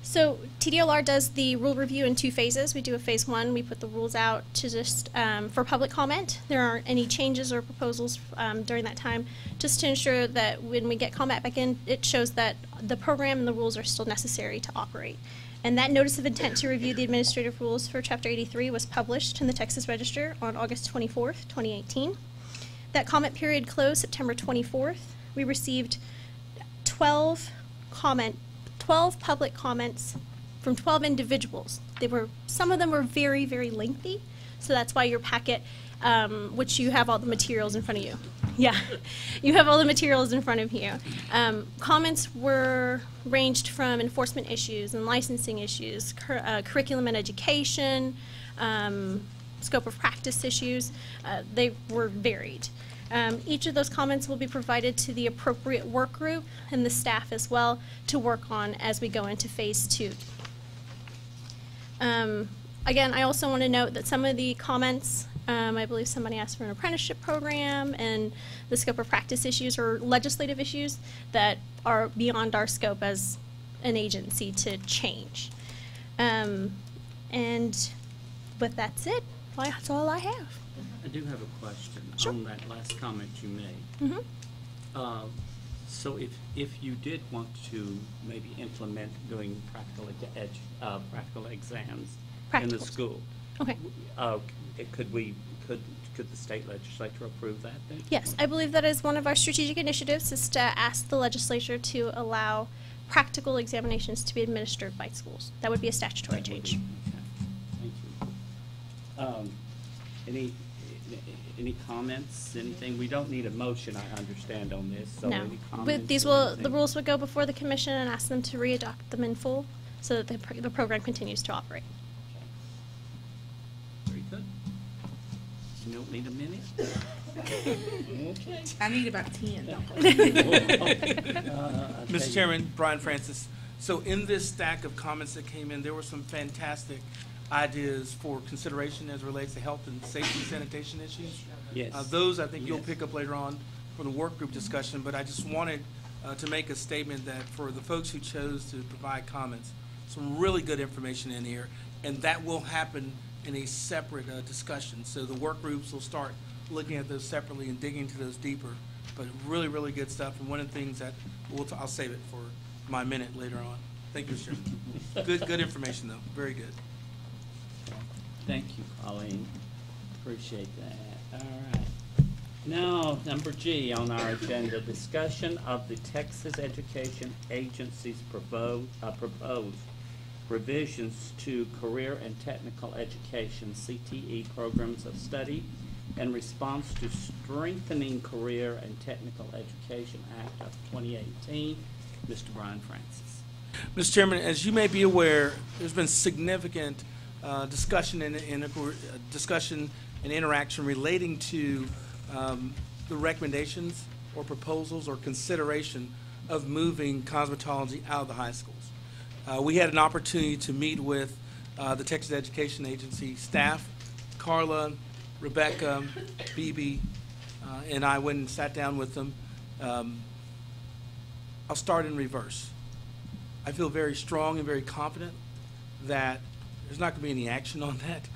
So TDLR does the rule review in 2 phases. We do a phase 1. We put the rules out to just for public comment. There aren't any changes or proposals during that time, just to ensure that when we get comment back in, it shows that the program and the rules are still necessary to operate. And that notice of intent to review the administrative rules for Chapter 83 was published in the Texas Register on August 24th, 2018. That comment period closed September 24th. We received 12 public comments from 12 individuals. Some of them were very, very lengthy, so that's why your packet, which you have all the materials in front of you. Yeah, you have all the materials in front of you. Comments were ranged from enforcement issues and licensing issues, curriculum and education, scope of practice issues. They were varied. Each of those comments will be provided to the appropriate work group and the staff as well to work on as we go into phase 2. Again, I also want to note that some of the comments, I believe somebody asked for an apprenticeship program, and the scope of practice issues or legislative issues that are beyond our scope as an agency to change. And with that's it. That's all I have.
I do have a question on that last comment you made.
Mm-hmm.
So if you did want to maybe implement doing practical exams in the school,
okay,
could the state legislature approve that then?
Yes, I believe that is one of our strategic initiatives, is to ask the legislature to allow practical examinations to be administered by schools. That would be a statutory change.
Thank you. Any comments? Anything? We don't need a motion, I understand, on this. So
No.
any comments?
The rules would go before the commission and ask them to readopt them in full so that the program continues to operate.
Very good. You don't need a minute? Okay.
I need about 10.
Mr. Chairman, Brian Francis. So in this stack of comments that came in, there were some fantastic ideas for consideration as it relates to health and safety sanitation issues.
Yes.
Those I think you'll pick up later on for the work group discussion, but I just wanted to make a statement that for the folks who chose to provide comments, some really good information in here, and that will happen in a separate discussion. So the work groups will start looking at those separately and digging into those deeper, but really, really good stuff. And one of the things that I'll save it for my minute later on. Thank you, Mr. Chairman. Good information, though. Very good.
Thank you, Colleen. Appreciate that. All right. Now, number G on our agenda, discussion of the Texas Education Agency's proposed revisions to career and technical education, CTE programs of study in response to Strengthening Career and Technical Education Act of 2018. Mr. Brian Francis.
Mr. Chairman, as you may be aware, there's been significant discussion and interaction relating to the recommendations or proposals or consideration of moving cosmetology out of the high schools. We had an opportunity to meet with the Texas Education Agency staff. Carla, Rebecca, Bibi, and I went and sat down with them. I'll start in reverse. I feel very strong and very confident that there's not going to be any action on that.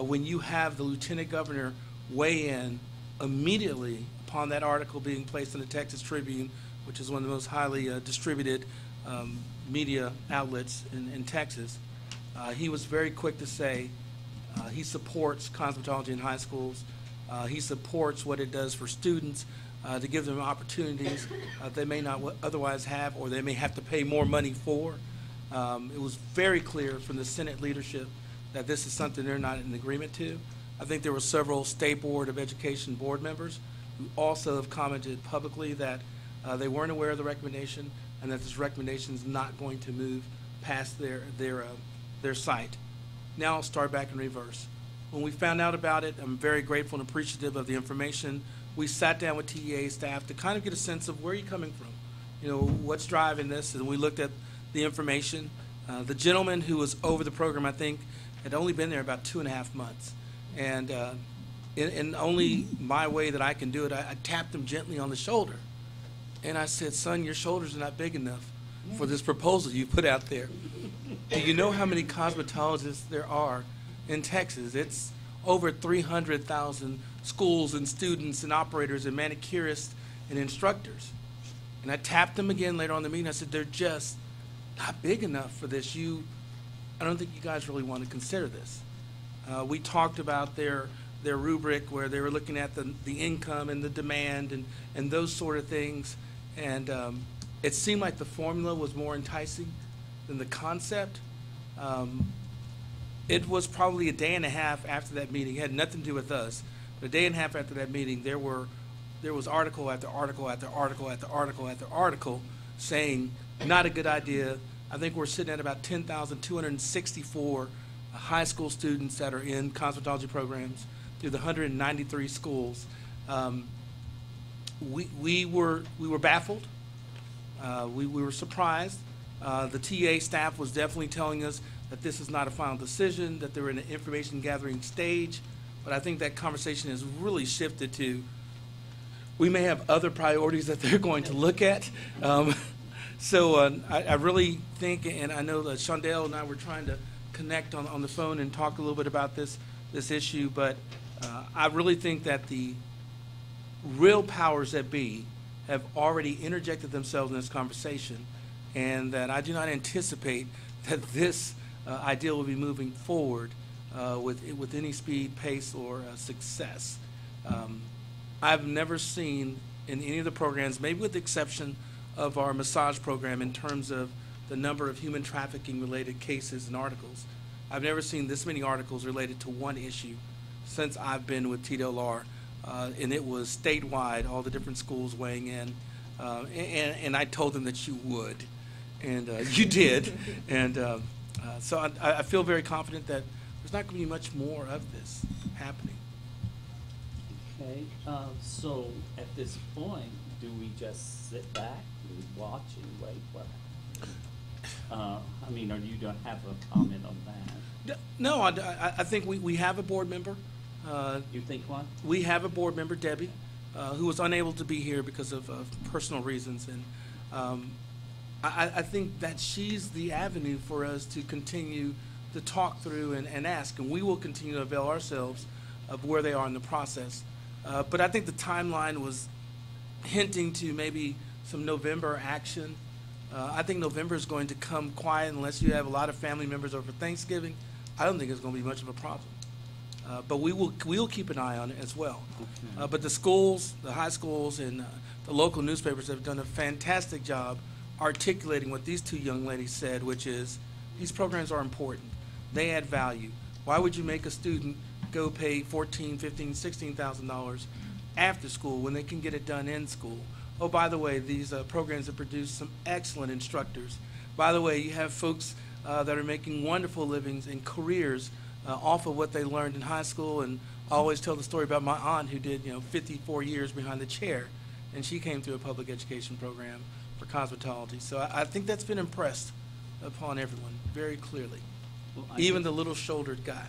When you have the Lieutenant Governor weigh in immediately upon that article being placed in the Texas Tribune, which is one of the most highly distributed media outlets in Texas, he was very quick to say he supports cosmetology in high schools. He supports what it does for students to give them opportunities they may not otherwise have, or they may have to pay more money for. It was very clear from the Senate leadership that this is something they're not in agreement to. I think there were several State Board of Education board members who also have commented publicly that they weren't aware of the recommendation and that this recommendation is not going to move past their site. Now I'll start back in reverse. When we found out about it, I'm very grateful and appreciative of the information. We sat down with TEA staff to kind of get a sense of where are you coming from? You know, what's driving this? And we looked at the information. The gentleman who was over the program, I think, had only been there about 2.5 months. And in only my way that I can do it, I tapped him gently on the shoulder. And I said, son, your shoulders are not big enough for this proposal you put out there. Do you know how many cosmetologists there are in Texas? It's over 300,000 schools and students and operators and manicurists and instructors. And I tapped them again later on in the meeting. I said, they're just not big enough for this. I don't think you guys really want to consider this. We talked about their rubric where they were looking at the income and the demand and those sort of things. And it seemed like the formula was more enticing than the concept. It was probably a day and a half after that meeting. It had nothing to do with us. But a day and a half after that meeting, there was article after article after article after article after article saying, not a good idea. I think we're sitting at about 10,264 high school students that are in cosmetology programs through the 193 schools. We were baffled. We were surprised. The TA staff was definitely telling us that this is not a final decision, that they're in an information gathering stage. But I think that conversation has really shifted to, we may have other priorities that they're going to look at. I really think, and I know that Shondell and I were trying to connect on the phone and talk a little bit about this issue, but I really think that the real powers that be have already interjected themselves in this conversation, and that I do not anticipate that this idea will be moving forward with any speed, pace, or success. I've never seen in any of the programs, maybe with the exception of our massage program in terms of the number of human trafficking related cases and articles, I've never seen this many articles related to one issue since I've been with TDLR, and it was statewide, all the different schools weighing in, and I told them that you would, and you did, and so I feel very confident that there's not going to be much more of this happening.
Okay, so at this point, do we just sit back and watch and wait? What? I mean, or you don't have a comment on that?
No, I think we have a board member.
You think what?
We have a board member, Debbie, who was unable to be here because of personal reasons, and I think that she's the avenue for us to continue to talk through and ask, and we will continue to avail ourselves of where they are in the process. But I think the timeline was hinting to maybe some November action. I think November is going to come quiet unless you have a lot of family members over Thanksgiving. I don't think it's going to be much of a problem. But we'll keep an eye on it as well. But the schools, the high schools, and the local newspapers have done a fantastic job articulating what these two young ladies said, which is These programs are important. They add value. Why would you make a student go pay $14,000, $15,000, $16,000 after school when they can get it done in school? Oh, by the way, these programs have produced some excellent instructors. By the way, you have folks that are making wonderful livings and careers off of what they learned in high school. And I always tell the story about my aunt who did 54 years behind the chair, and she came through a public education program for cosmetology. So I think that's been impressed upon everyone very clearly.
Well,
Even the little shouldered guy.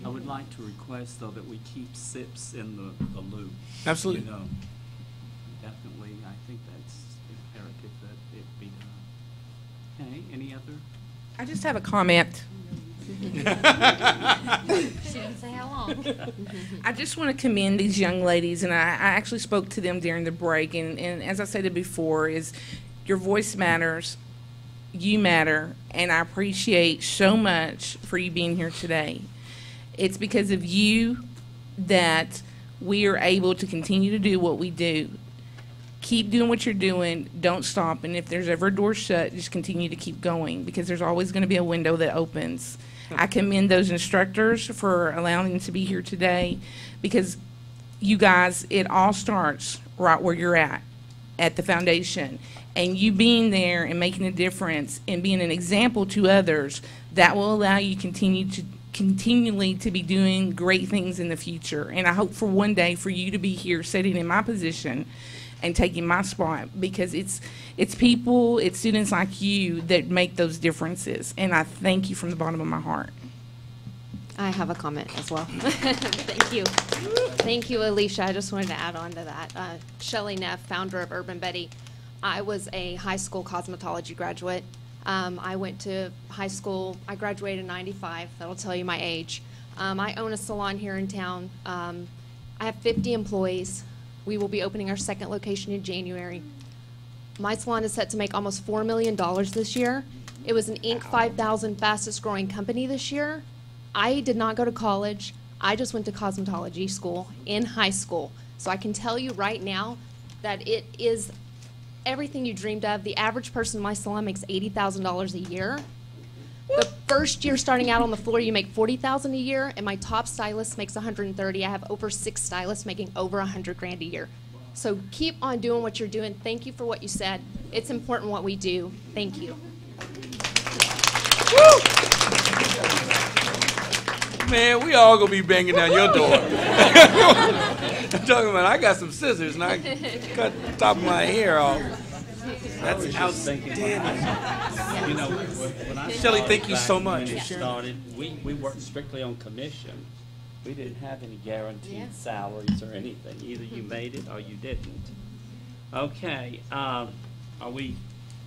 I would like to request, though, that we keep SIPs in the loop.
Absolutely.
You know, definitely, I think that's imperative that it be done. Okay, any other?
I just have a comment.
She didn't say how long.
I just want to commend these young ladies, and I actually spoke to them during the break, and as I said before, is your voice matters, you matter, and I appreciate so much for you being here today. It's because of you that we are able to continue to do what we do. Keep doing what you're doing. Don't stop. And if there's ever a door shut, just continue to keep going, because there's always going to be a window that opens. I commend those instructors for allowing them to be here today, because you guys, it all starts right where you're at the foundation. And you being there and making a difference and being an example to others, that will allow you continually to be doing great things in the future. And I hope for one day for you to be here sitting in my position and taking my spot, because it's people, it's students like you that make those differences. And I thank you from the bottom of my heart.
I have a comment as well. Thank you. Thank you, Alicia. I just wanted to add on to that. Shelley Neff, founder of Urban Betty. I was a high school cosmetology graduate. I went to high school. I graduated in '95. That'll tell you my age. I own a salon here in town. I have 50 employees. We will be opening our second location in January. My salon is set to make almost $4 million this year. It was an Inc. 5000 fastest growing company this year. I did not go to college. I just went to cosmetology school in high school. So I can tell you right now that it is everything you dreamed of. The average person in my salon makes $80,000 a year. The first year starting out on the floor, you make $40,000 a year, and my top stylist makes $130,000. I have over 6 stylists making over $100,000 a year. So keep on doing what you're doing. Thank you for what you said. It's important what we do. Thank you.
Woo! Man, we all gonna be banging down your door. I'm talking about, I got some scissors and I cut the top of my hair off. That's outstanding.
You know, when I
Shelley, thank you
started
so
back
much.
when it started, we worked strictly on commission. We didn't have any guaranteed salaries or anything. Either you made it or you didn't. Okay, are we,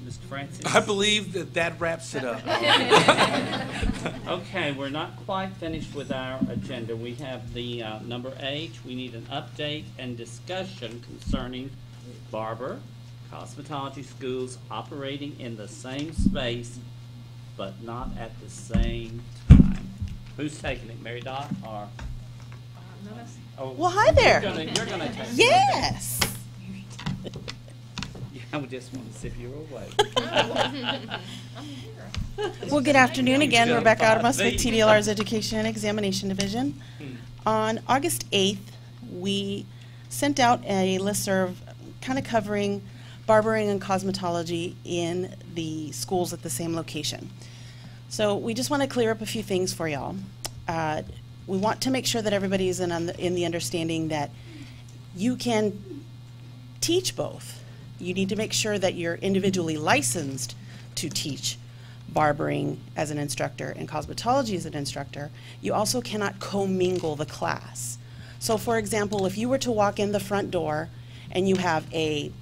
Mr. Francis?
I believe that wraps it up.
Okay, we're not quite finished with our agenda. We have the number H. We need an update and discussion concerning barber, cosmetology schools operating in the same space but not at the same time. Who's taking it, Mary Dot or? Oh,
Well, hi there.
You're gonna take it.
Yes.
I would just want to see if you were awake.
Well, good afternoon again.
Good.
Rebecca Adamus with
Thank you.
TDLR's Education and Examination Division. On August 8th, we sent out a listserv kind of covering barbering and cosmetology in the schools at the same location. So we just want to clear up a few things for y'all. We want to make sure that everybody is in the understanding that you can teach both. You need to make sure that you're individually licensed to teach barbering as an instructor and cosmetology as an instructor. You also cannot commingle the class. So for example, if you were to walk in the front door and you have a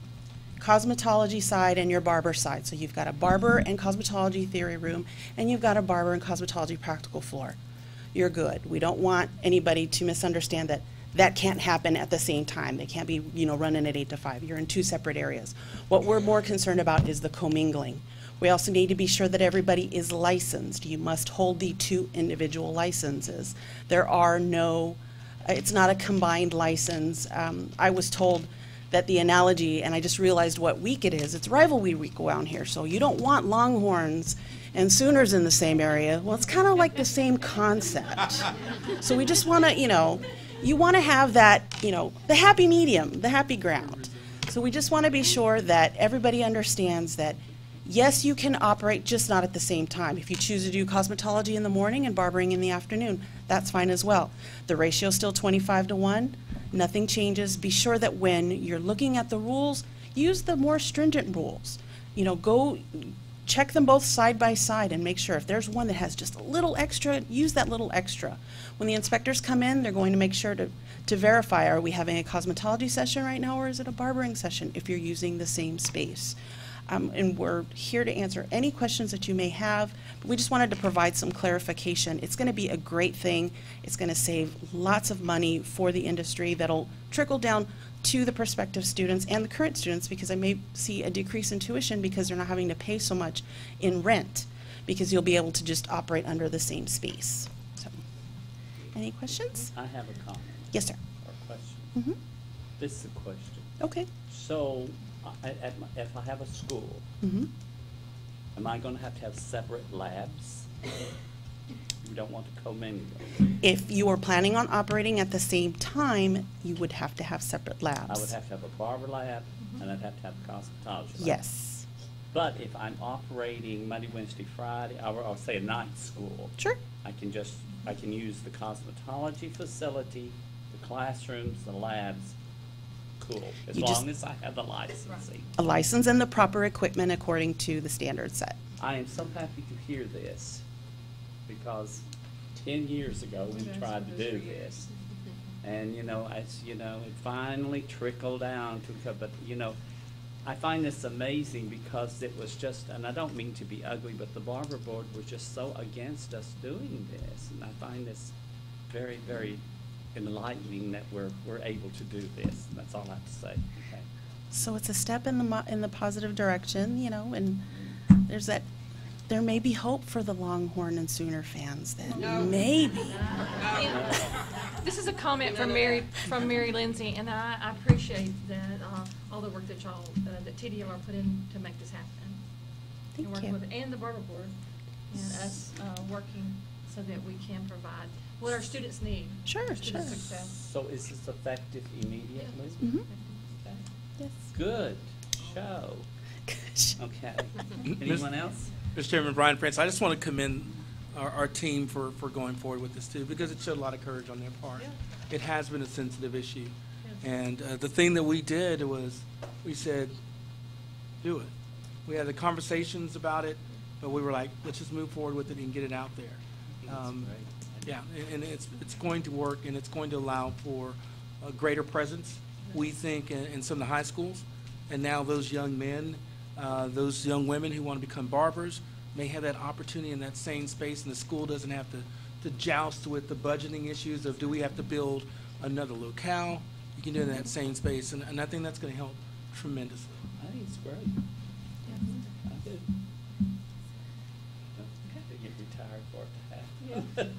cosmetology side and your barber side, so you've got a barber and cosmetology theory room and you've got a barber and cosmetology practical floor, you're good. We don't want anybody to misunderstand that that can't happen at the same time. They can't be, running at 8 to 5. You're in 2 separate areas. What we're more concerned about is the commingling. We also need to be sure that everybody is licensed. You must hold the 2 individual licenses. There are no, it's not a combined license. I was told that the analogy, and I just realized what week it is, it's rivalry week around here, so you don't want Longhorns and Sooners in the same area. Well, it's kind of like the same concept. So we just want to, you want to have that, the happy medium, the happy ground. So we just want to be sure that everybody understands that, yes, you can operate, just not at the same time. If you choose to do cosmetology in the morning and barbering in the afternoon, that's fine as well. The ratio is still 25-1. Nothing changes. Be sure that when you're looking at the rules, use the more stringent rules. Go check them both side by side and make sure if there's one that has just a little extra, use that little extra. When the inspectors come in, they're going to make sure to verify, are we having a cosmetology session right now, or is it a barbering session if you're using the same space? And we're here to answer any questions that you may have, but we just wanted to provide some clarification. It's going to be a great thing. It's going to save lots of money for the industry that'll trickle down to the prospective students and the current students, because I may see a decrease in tuition because they're not having to pay so much in rent, because you'll be able to just operate under the same space. So, any questions?
I have a comment.
Yes, sir.
Or a question.
Mm-hmm.
This is a question.
Okay.
So, if I have a school,
Mm-hmm.
am I going to have separate labs? You don't want to commingle.
If you are planning on operating at the same time, you would have to have separate labs.
I would have to have a barber lab, and I'd have to have a cosmetology lab.
Yes.
But if I'm operating Monday, Wednesday, Friday, or say a night school,
sure,
I can use the cosmetology facility, the classrooms, the labs. Cool, as long as I have the licensing.
A license and the proper equipment according to the standard set.
I am so happy to hear this, because 10 years ago we tried to do this, and it finally trickled down to, but I find this amazing because it was just, and I don't mean to be ugly, but the barber board was just so against us doing this, and I find this very, very enlightening that we're able to do this. That's all I have to say. Okay.
So it's a step in the positive direction, and there's that. There may be hope for the Longhorn and Sooner fans then.
No.
Maybe.
This is a comment from Mary Lindsay, and I appreciate that all the work that y'all that TDLR put in to make this happen.
Thank
working
you.
with and the barber board and us working so that we can provide what our students need.
Sure,
student
sure.
success.
So is this effective immediately?
Mm-hmm.
Okay.
Yes.
Good show. Okay. Anyone else?
Mr. Chairman, Brian Francis, I just want to commend our team for going forward with this too, because it showed a lot of courage on their part.
Yeah.
It has been a sensitive issue. And the thing that we did was we said, do it. We had the conversations about it, but we were like, let's just move forward with it and get it out there. Yeah, and it's going to work, and it's going to allow for a greater presence, we think, in some of the high schools. And now those young men, those young women who want to become barbers may have that opportunity in that same space, and the school doesn't have to joust with the budgeting issues of, do we have to build another locale? You can do it in that same space, and I think that's going to help tremendously.
I think it's great. I do. They get retired for it to happen.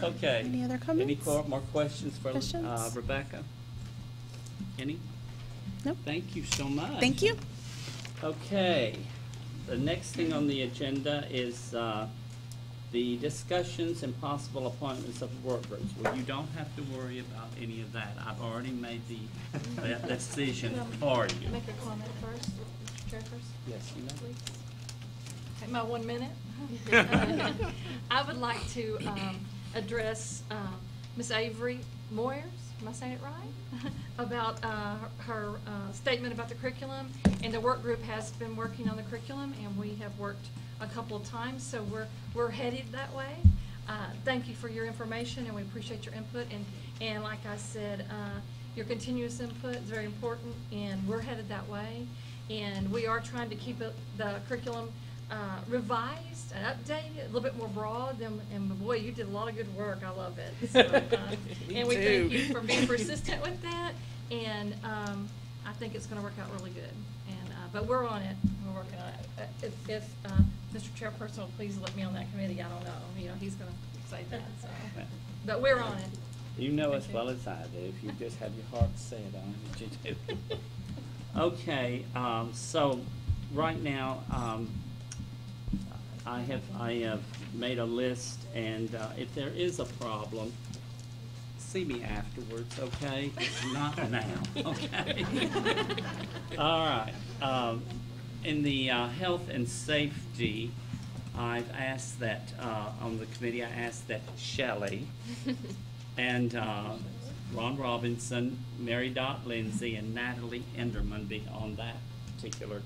Okay.
Any other comments?
Any more questions for
Questions?
Rebecca? Any?
Nope.
Thank you so much.
Thank you.
Okay. The next thing on the agenda is the discussions and possible appointments of work groups. Well, you don't have to worry about any of that. I've already made that decision for you.
Make a comment first, Mr. Chair first.
Yes, you know.
Please. Take my 1 minute. I would like to address Ms. Avery Moyers, am I saying it right? About her statement about the curriculum. And the work group has been working on the curriculum, and we have worked a couple of times, so we're headed that way. Thank you for your information, and we appreciate your input. And like I said, your continuous input is very important, and we're headed that way. And we are trying to keep the curriculum revised and updated, a little bit more broad. And boy, you did a lot of good work. I love it. So, and we thank you for being persistent with that. And I think it's going to work out really good. And but we're on it. We're working on it. If Mr. Chairperson will please let me on that committee, I don't know. He's going to say that. So. But we're on it.
You know as well as I do, if you just have your heart set on it, you do. Okay, so right now, I have made a list, and if there is a problem, see me afterwards, okay? Not now, okay? All right. In the health and safety, I've asked that, on the committee, I asked that Shelley and Ron Robinson, Mary Dot Lindsay, and Natalie Enderman be on that particular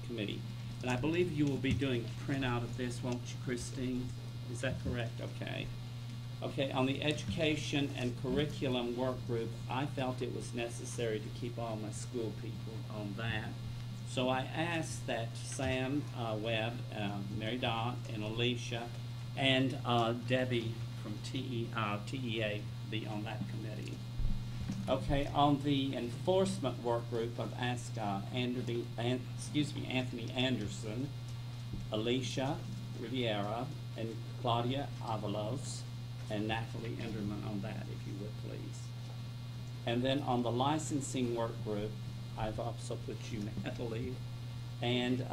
committee. And I believe you will be doing a printout of this, won't you, Christine? Is that correct? Okay. Okay, on the education and curriculum work group, I felt it was necessary to keep all my school people on that. So I asked that Sam Webb, Mary Dot, and Alicia, and Debbie from TEA be on that committee. Okay, on the enforcement work group, I've asked Anthony Anderson, Alicia Riviera, and Claudia Avalos, and Natalie Enderman on that, if you would please. And then on the licensing work group, I've also put you, Natalie, and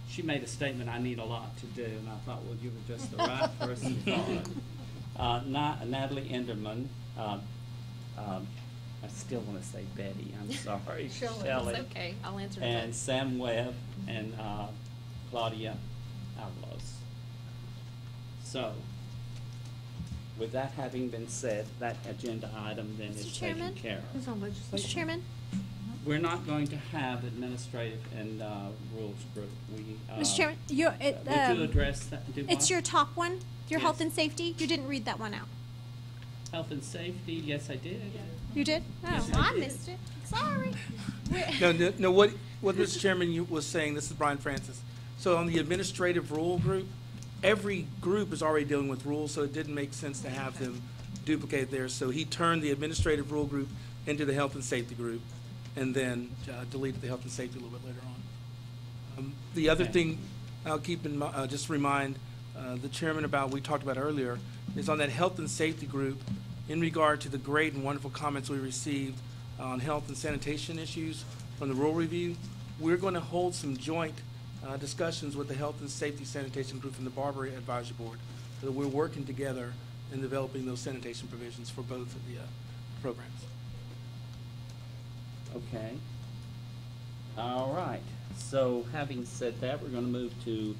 she made a statement, I need a lot to do, and I thought, well, you were just the right person for it. Natalie Enderman, I still want to say Betty, I'm sorry.
Shelley. It's okay, I'll answer
and
that.
Sam Webb and Claudia Avalos. So, with that having been said, that agenda item then is taken care of.
Mr. Chairman?
We're not going to have administrative and rules group.
Mr. Chairman,
would you address that? Do
it's
what?
your top one, your
Yes.
health and safety. You didn't read that one out.
Health and safety, yes, I did.
You did? Oh,
Yes,
well,
I
I
did.
missed it. Sorry.
No, what Mr. Chairman was saying, this is Brian Francis. So on the administrative rule group, every group is already dealing with rules, so it didn't make sense to have them duplicate there. So he turned the administrative rule group into the health and safety group, and then deleted the health and safety a little bit later on. The other thing I'll keep in mind, just remind the chairman about, we talked about earlier, is on that health and safety group, in regard to the great and wonderful comments we received on health and sanitation issues from the rural review, we're going to hold some joint discussions with the health and safety sanitation group from the Barbering Advisory Board, so that we're working together in developing those sanitation provisions for both of the programs.
Okay. All right. So having said that, we're going to move to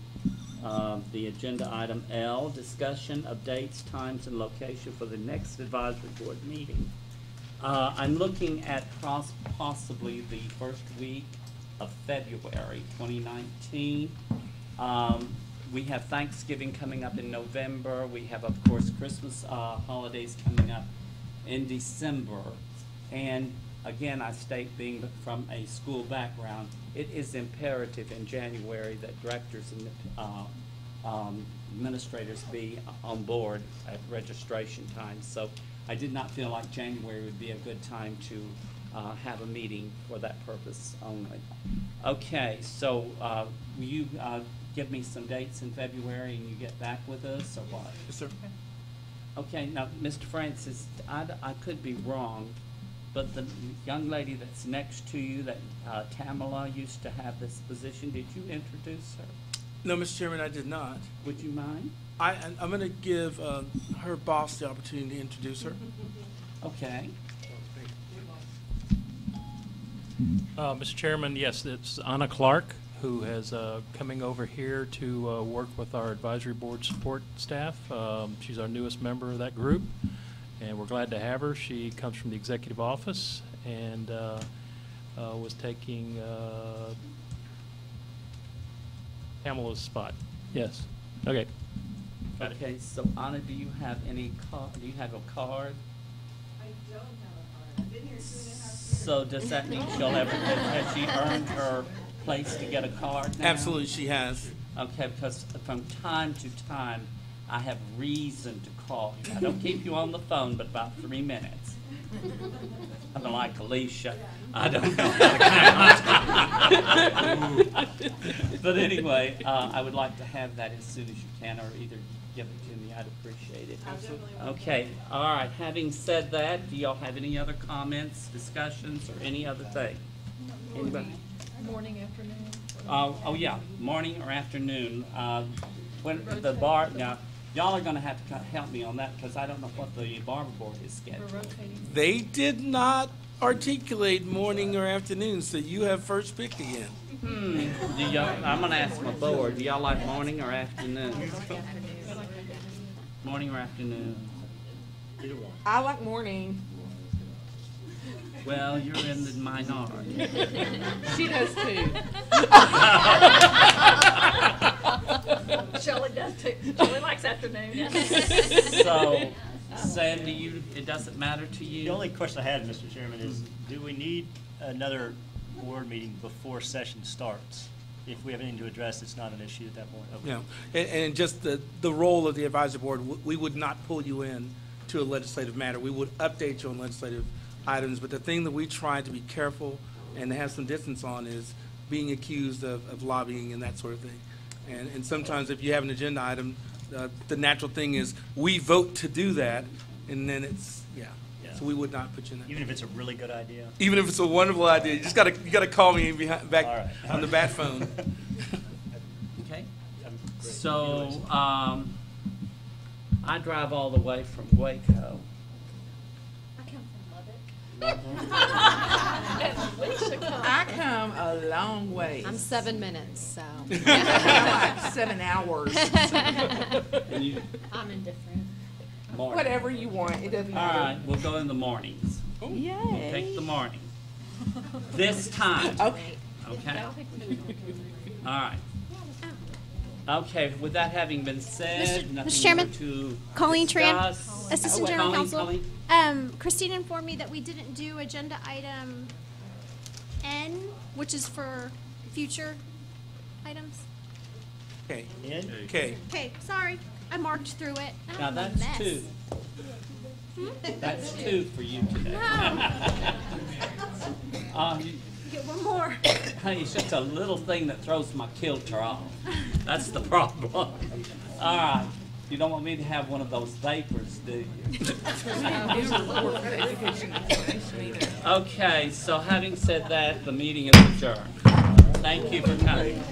the agenda item L, discussion of dates, times, and location for the next advisory board meeting. I'm looking at possibly the first week of February 2019. We have Thanksgiving coming up in November. We have, of course, Christmas holidays coming up in December. And again, I state, being from a school background, it is imperative in January that directors and administrators be on board at registration time. So I did not feel like January would be a good time to have a meeting for that purpose only. Okay, so will you give me some dates in February and you get back with us, or what?
Yes, sir.
Okay, now, Mr. Francis, I could be wrong, but the young lady that's next to you, that Tamala used to have this position, did you introduce her?
No, Mr. Chairman, I did not.
Would you mind?
I'm going to give her boss the opportunity to introduce her.
Okay.
Mr. Chairman, yes, it's Anna Clark, who is coming over here to work with our advisory board support staff. She's our newest member of that group, and we're glad to have her. She comes from the executive office and was taking Pamela's spot. Yes. Okay. Got it.
Okay, so Anna, do you have any do you have a card?
I don't have a card. I've been here 2.5 years.
So does that mean she'll ever, has she earned her place to get a card now?
Absolutely, she has.
Okay, because from time to time, I have reason to call you. I don't keep you on the phone, but about 3 minutes. I'm like Alicia. I don't know how to count. But anyway, I would like to have that as soon as you can, or either give it to me, I'd appreciate it.
Absolutely.
Okay, all right, having said that, do y'all have any other comments, discussions, or any other thing? Anybody?
Morning, afternoon?
Oh, yeah, morning or afternoon. When the bar, now, y'all are gonna have to help me on that, because I don't know what the barber board is scheduled.
They did not articulate morning or afternoon, so you have first pick again.
Do y'all, I'm gonna ask my board, do y'all like morning or afternoon? Morning or afternoon? Either one.
I like morning.
Well, you're in the minority.
She does too.
Shelley does too. Shelley likes afternoon.
So, Sandy, it doesn't matter to you?
The only question I had, Mr. Chairman, is do we need another board meeting before session starts? If we have anything to address, it's not an issue at that point. Okay.
No, and just the role of the advisory board, we would not pull you in to a legislative matter. We would update you on legislative items, but the thing that we try to be careful and to have some distance on is being accused of lobbying and that sort of thing. And sometimes if you have an agenda item, the natural thing is we vote to do that, and then it's, yeah. So we would not put you in that.
Even if it's a really good idea?
Even if it's a wonderful idea, you gotta call me back
All right.
on the bat phone.
Okay. So, I drive all the way from Waco.
I come a long way.
I'm 7 minutes, so.
I'm like 7 hours.
I'm indifferent.
Morning.
Whatever you want, it doesn't
All
matter.
right, we'll go in the mornings.
Yay.
We'll take the morning. This time.
Okay.
Okay. All right. Okay, with that having been said, nothing
Mr. Chairman,
more to
Colleen Tran,
discuss.
Assistant
Oh,
General
Colleen,
Counsel.
Colleen.
Christine informed me that we didn't do agenda item N, which is for future items.
Okay.
Okay.
Okay, sorry, I marked through it.
Now
I'm a
that's
mess.
2. That's 2 for you today.
Get one more.
Honey, it's just a little thing that throws my kilter off. That's the problem. All right. You don't want me to have one of those vapors, do you? Okay, so having said that, the meeting is adjourned. Thank you for coming.